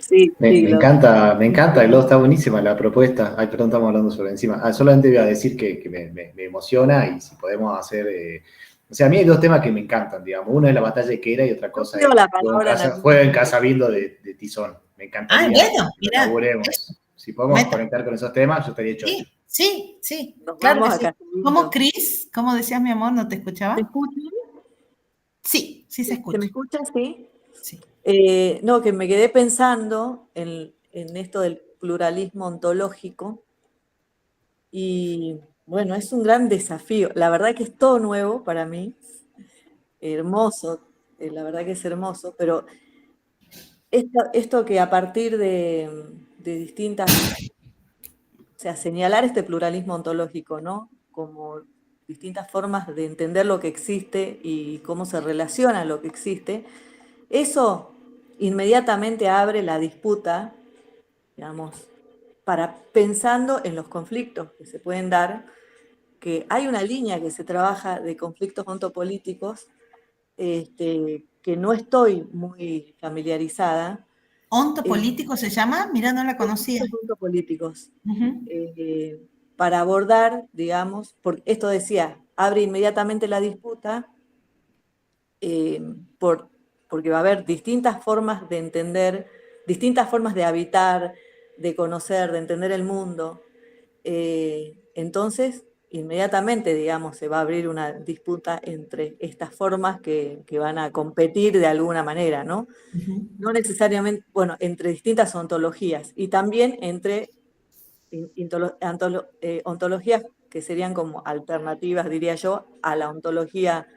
Speaker 3: Sí,
Speaker 5: Me
Speaker 3: lo-
Speaker 5: encanta, Glo, está buenísima la propuesta. Ay, perdón, estamos hablando sobre encima. Solamente voy a decir que me emociona y si podemos hacer... o sea, a mí hay dos temas que me encantan, digamos. Uno es la batalla de Quera y otra cosa
Speaker 3: pido
Speaker 5: es
Speaker 3: la palabra en algún
Speaker 5: juego en
Speaker 3: momento.
Speaker 5: casa viendo de Tizón. Me
Speaker 1: Ah,
Speaker 5: encantaría
Speaker 1: bueno,
Speaker 5: que lo
Speaker 1: mira,
Speaker 5: elaboremos. Si podemos
Speaker 1: meta.
Speaker 5: conectar con esos temas, yo estaría chocho.
Speaker 1: Sí,
Speaker 3: Nos
Speaker 1: claro
Speaker 3: vamos
Speaker 1: que
Speaker 3: a
Speaker 1: sí.
Speaker 3: Casabindo.
Speaker 1: ¿Cómo, Cris? ¿Cómo decías, mi amor? ¿No te
Speaker 3: ¿Se
Speaker 1: escuchaba?
Speaker 3: escucha?
Speaker 1: Sí, sí se
Speaker 3: ¿Se me
Speaker 1: escucha.
Speaker 3: escucha? Sí.
Speaker 1: Sí.
Speaker 3: No, que me quedé pensando en esto del pluralismo ontológico y bueno, es un gran desafío. La verdad que es todo nuevo para mí, hermoso, la verdad que es hermoso, pero esto que a partir de distintas, o sea, señalar este pluralismo ontológico, ¿no? Como distintas formas de entender lo que existe y cómo se relaciona lo que existe, eso inmediatamente abre la disputa, digamos, para pensando en los conflictos que se pueden dar, que hay una línea que se trabaja de conflictos ontopolíticos, que no estoy muy familiarizada.
Speaker 1: ¿Ontopolítico se llama? Mira, no la conocía.
Speaker 3: Conflictos ontopolíticos,
Speaker 1: Ujú.
Speaker 3: para abordar, digamos, porque esto decía, abre inmediatamente la disputa, eh, por, porque va a haber distintas formas de entender, distintas formas de habitar, de conocer, de entender el mundo. Entonces, inmediatamente, digamos, se va a abrir una disputa entre estas formas que van a competir de alguna manera, ¿no?
Speaker 1: Ujú.
Speaker 3: No necesariamente, bueno, entre distintas ontologías y también entre ontologías que serían como alternativas, diría yo, a la ontología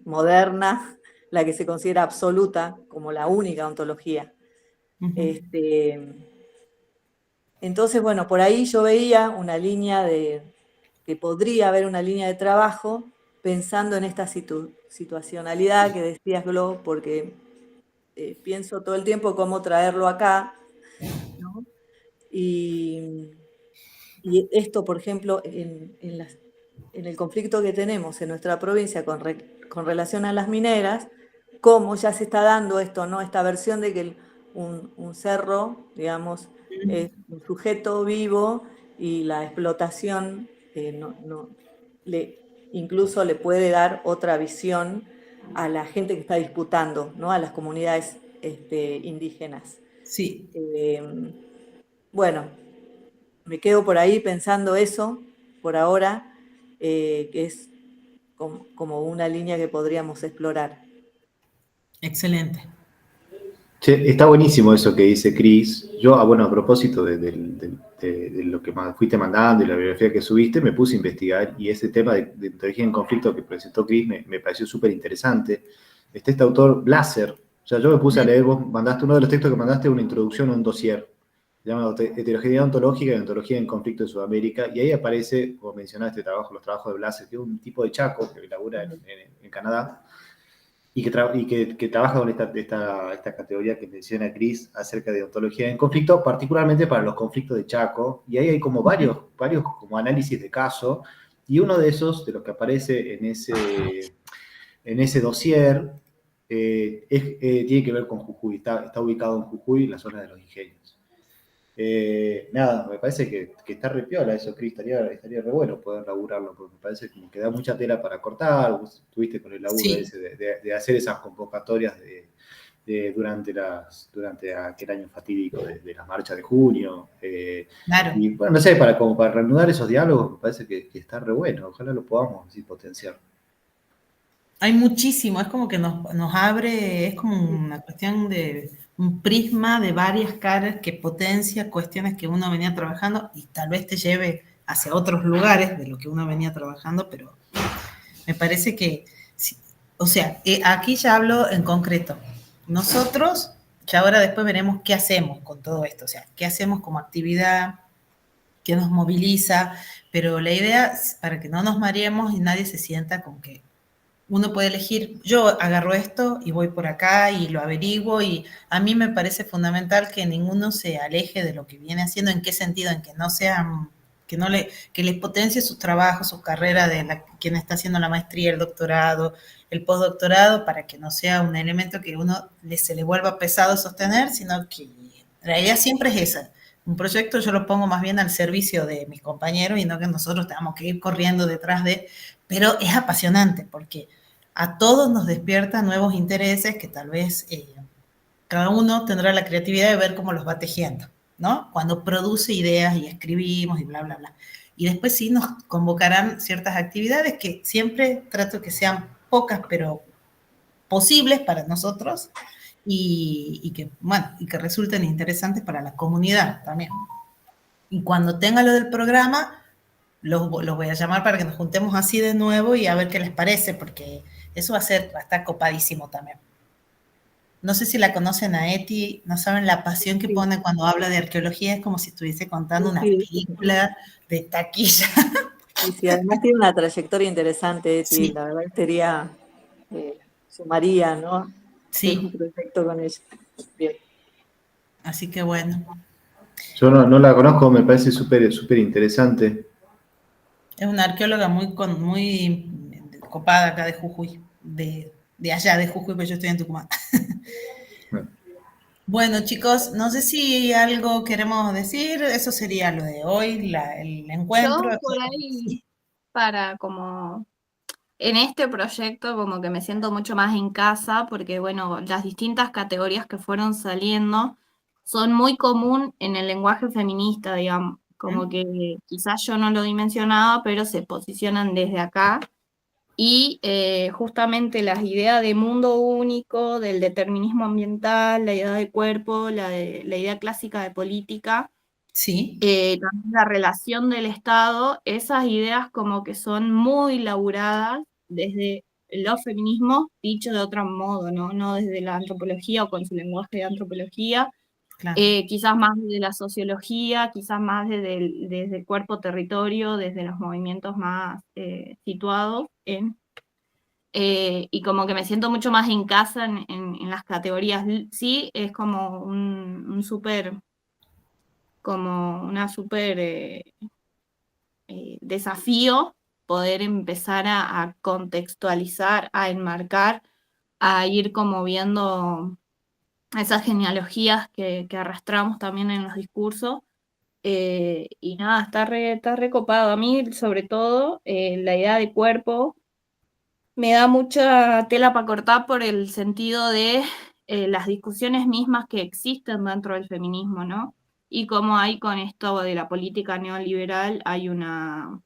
Speaker 3: moderna, la que se considera absoluta como la única ontología.
Speaker 1: Ujú.
Speaker 3: Entonces, bueno, por ahí yo veía una línea que podría haber una línea de trabajo pensando en esta situacionalidad que decías, Glo, porque pienso todo el tiempo cómo traerlo acá, ¿no? Y, y esto, por ejemplo, en el conflicto que tenemos en nuestra provincia con relación a las mineras, cómo ya se está dando esto, ¿no? Esta versión de que un cerro, digamos, es un sujeto vivo y la explotación incluso le puede dar otra visión a la gente que está disputando, ¿no? A las comunidades indígenas.
Speaker 1: Sí,
Speaker 3: Eh, bueno, me quedo por ahí pensando eso, por ahora, que es como una línea que podríamos explorar.
Speaker 1: excelente.
Speaker 5: Che, está buenísimo eso que dice Cris. Yo, bueno, a propósito de lo que fuiste mandando y la biografía que subiste, me puse a investigar y ese tema de ontología en conflicto que presentó Cris me pareció súper interesante. Está este autor, Blaser. O sea, yo me puse a leer, vos mandaste uno de los textos que mandaste, una introducción a un dossier. Se llama Heterogeneidad ontológica y ontología en conflicto de Sudamérica. Y ahí aparece, como mencionaste, los trabajos de Blaser, que es un tipo de chaco que labura en Canadá y que trabaja con esta categoría que menciona Cris acerca de ontología en conflicto, particularmente para los conflictos de Chaco, y ahí hay como varios como análisis de caso, y uno de esos, de los que aparece en ese dossier, tiene que ver con Jujuy, está ubicado en Jujuy, en la zona de los ingenios. Nada, me parece que está re piola eso, Cris, estaría re bueno poder laburarlo, porque me parece como que da mucha tela para cortar, vos estuviste con el laburo
Speaker 1: Sí,
Speaker 5: ese de hacer esas convocatorias durante aquel año fatídico de las marchas de junio,
Speaker 1: claro.
Speaker 5: y bueno, no sé, como para reanudar esos diálogos, me parece que está re bueno, ojalá lo podamos así potenciar.
Speaker 1: Hay muchísimo, es como que nos abre, es como una cuestión de un prisma de varias caras que potencia cuestiones que uno venía trabajando y tal vez te lleve hacia otros lugares de lo que uno venía trabajando, pero me parece que, sí, o sea, aquí ya hablo en concreto. Nosotros, ya ahora después veremos qué hacemos con todo esto, o sea, qué hacemos como actividad, qué nos moviliza, pero la idea, para que no nos mareemos y nadie se sienta como que uno puede elegir, yo agarro esto y voy por acá y lo averiguo y a mí me parece fundamental que ninguno se aleje de lo que viene haciendo, ¿en qué sentido? En que no sean que les potencie sus trabajos, su carrera quien está haciendo la maestría, el doctorado, el postdoctorado, para que no sea un elemento que se le vuelva pesado sostener, sino que la idea siempre es esa. Un proyecto yo lo pongo más bien al servicio de mis compañeros y no que nosotros tengamos que ir corriendo detrás pero es apasionante porque a todos nos despierta nuevos intereses que tal vez cada uno tendrá la creatividad de ver cómo los va tejiendo, ¿no? Cuando produce ideas y escribimos y bla, bla, bla. Y después sí nos convocarán ciertas actividades que siempre trato que sean pocas, pero posibles para nosotros y que resulten interesantes para la comunidad también. Y cuando tenga lo del programa, los voy a llamar para que nos juntemos así de nuevo y a ver qué les parece, porque eso va a estar copadísimo también. No sé si la conocen a Eti, no saben la pasión que pone cuando habla de arqueología, es como si estuviese contando una película de taquilla.
Speaker 3: Sí, además tiene una trayectoria interesante, Eti,
Speaker 1: Sí.
Speaker 3: la verdad que sería, sumaría, ¿no? Hacer un
Speaker 1: Sí,
Speaker 3: proyecto con ella. Bien.
Speaker 1: así que bueno.
Speaker 5: Yo no la conozco, me parece súper súper interesante.
Speaker 1: Es una arqueóloga muy copada acá de Jujuy, de allá de Jujuy, pero yo estoy en Tucumán. Bueno, chicos, no sé si algo queremos decir, eso sería lo de hoy, el encuentro.
Speaker 4: Yo por ahí, para como en este proyecto, como que me siento mucho más en casa, porque bueno, las distintas categorías que fueron saliendo son muy común en el lenguaje feminista, digamos, como que quizás yo no lo dimensionaba, pero se posicionan desde acá. Y justamente las ideas de mundo único, del determinismo ambiental, la idea de cuerpo, la idea clásica de política,
Speaker 1: Sí,
Speaker 4: también la relación del Estado, esas ideas como que son muy laburadas desde los feminismos, dicho de otro modo, ¿no? No desde la antropología o con su lenguaje de antropología,
Speaker 1: claro.
Speaker 4: quizás más desde la sociología, quizás más desde el cuerpo-territorio, desde los movimientos más situados en... y como que me siento mucho más en casa en las categorías. Sí, es como un súper, como una súper desafío poder empezar a contextualizar, a enmarcar, a ir como viendo esas genealogías que arrastramos también en los discursos. Y nada, está recopado. A mí, sobre todo, la idea de cuerpo me da mucha tela para cortar por el sentido de las discusiones mismas que existen dentro del feminismo, ¿no? Y cómo hay con esto de la política neoliberal, hay un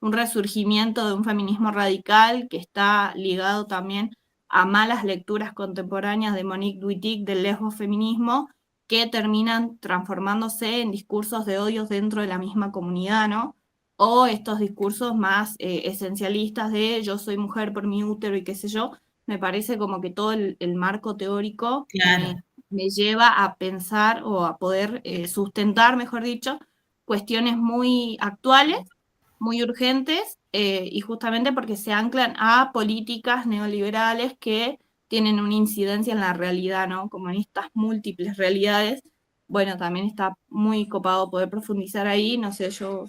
Speaker 4: resurgimiento de un feminismo radical que está ligado también a malas lecturas contemporáneas de Monique Wittig del lesbofeminismo que terminan transformándose en discursos de odios dentro de la misma comunidad, ¿no? O estos discursos más esencialistas de yo soy mujer por mi útero y qué sé yo, me parece como que todo el marco teórico
Speaker 1: Claro.
Speaker 4: me lleva a pensar o a poder sustentar, mejor dicho, cuestiones muy actuales, muy urgentes, y justamente porque se anclan a políticas neoliberales que tienen una incidencia en la realidad, ¿no? Como en estas múltiples realidades. Bueno, también está muy copado poder profundizar ahí, no sé, yo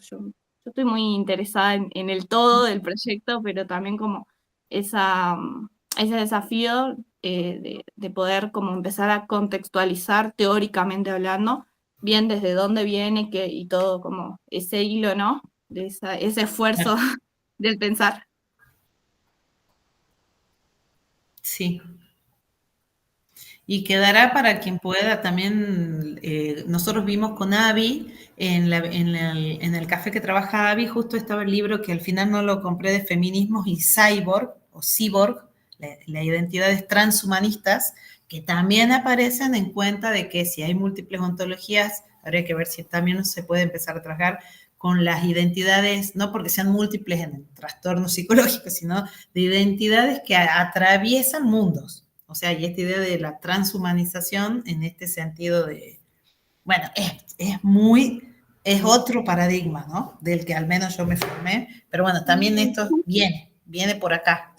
Speaker 4: estoy muy interesada en el todo del proyecto, pero también como ese desafío de poder como empezar a contextualizar teóricamente hablando, bien desde dónde viene y todo como ese hilo, ¿no? De ese esfuerzo del pensar.
Speaker 1: Sí. Y quedará para quien pueda también, nosotros vimos con Abby, en el café que trabaja Abby, justo estaba el libro que al final no lo compré de feminismos y cyborg, las identidades transhumanistas, que también aparecen en cuenta de que si hay múltiples ontologías, habría que ver si también se puede empezar a trabajar con las identidades, no porque sean múltiples en el trastorno psicológico, sino de identidades que atraviesan mundos. O sea, y esta idea de la transhumanización en este sentido de, bueno, es otro paradigma, ¿no? Del que al menos yo me formé, pero bueno, también esto viene por acá.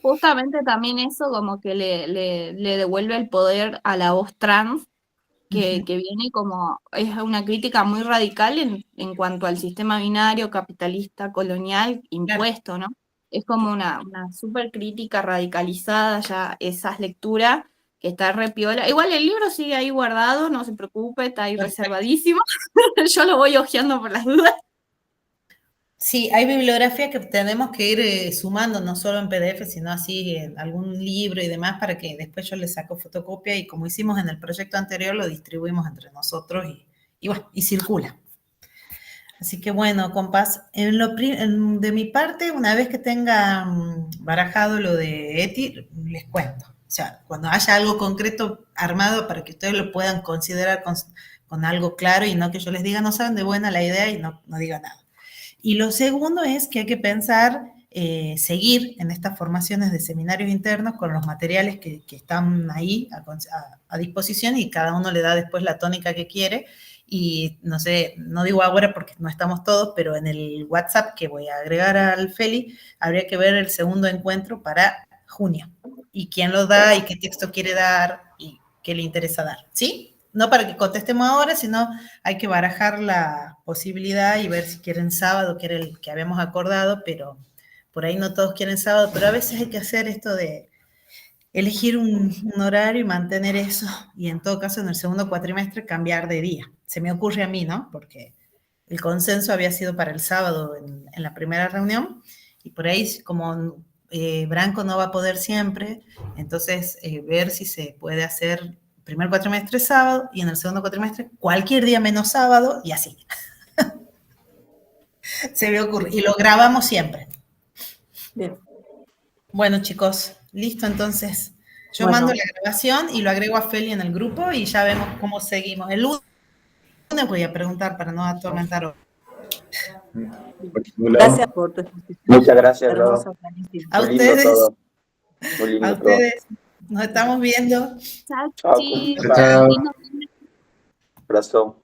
Speaker 4: Justamente también eso como que le devuelve el poder a la voz trans que viene como, es una crítica muy radical en cuanto al sistema binario, capitalista, colonial, impuesto, ¿no? Es como una súper crítica radicalizada ya esas lecturas, que está re piola. Igual el libro sigue ahí guardado, no se preocupe, está ahí reservadísimo. Yo lo voy hojeando por las dudas.
Speaker 1: Sí, hay bibliografía que tenemos que ir sumando, no solo en PDF, sino así en algún libro y demás, para que después yo le saco fotocopia y como hicimos en el proyecto anterior, lo distribuimos entre nosotros y bueno, y circula. Así que bueno, compas, de mi parte, una vez que tenga barajado lo de ETI, les cuento. O sea, cuando haya algo concreto armado para que ustedes lo puedan considerar con algo claro y no que yo les diga, no saben de buena la idea y no diga nada. Y lo segundo es que hay que pensar, seguir en estas formaciones de seminarios internos con los materiales que están ahí a disposición y cada uno le da después la tónica que quiere. Y no sé, no digo ahora porque no estamos todos, pero en el WhatsApp que voy a agregar al Feli, habría que ver el segundo encuentro para junio. Y quién lo da y qué texto quiere dar y qué le interesa dar, ¿sí? No para que contestemos ahora, sino hay que barajar la posibilidad y ver si quieren sábado, que era el que habíamos acordado, pero por ahí no todos quieren sábado, pero a veces hay que hacer esto de elegir un horario y mantener eso, y en todo caso en el segundo cuatrimestre cambiar de día. Se me ocurre a mí, ¿no? Porque el consenso había sido para el sábado en la primera reunión, y por ahí como Branco no va a poder siempre, entonces ver si se puede hacer primer cuatrimestre sábado y en el segundo cuatrimestre cualquier día menos sábado y así. Se me ocurre. Y lo grabamos siempre.
Speaker 3: Bien.
Speaker 1: Bueno, chicos, listo entonces. Yo
Speaker 3: Bueno.
Speaker 1: mando la grabación y lo agrego a Feli en el grupo y ya vemos cómo seguimos. El lunes voy a preguntar para no atormentar.
Speaker 3: Gracias por tu exposición.
Speaker 6: Muchas gracias,
Speaker 3: Hermosa,
Speaker 6: Ro.
Speaker 3: buenísimo.
Speaker 1: A
Speaker 6: Muy lindo
Speaker 1: ustedes.
Speaker 6: todo. Muy lindo
Speaker 1: A ustedes. Nos estamos viendo.
Speaker 4: Chao,
Speaker 6: Chao,
Speaker 4: chicos.
Speaker 5: Chao.
Speaker 4: Lindo fin de-
Speaker 6: abrazo.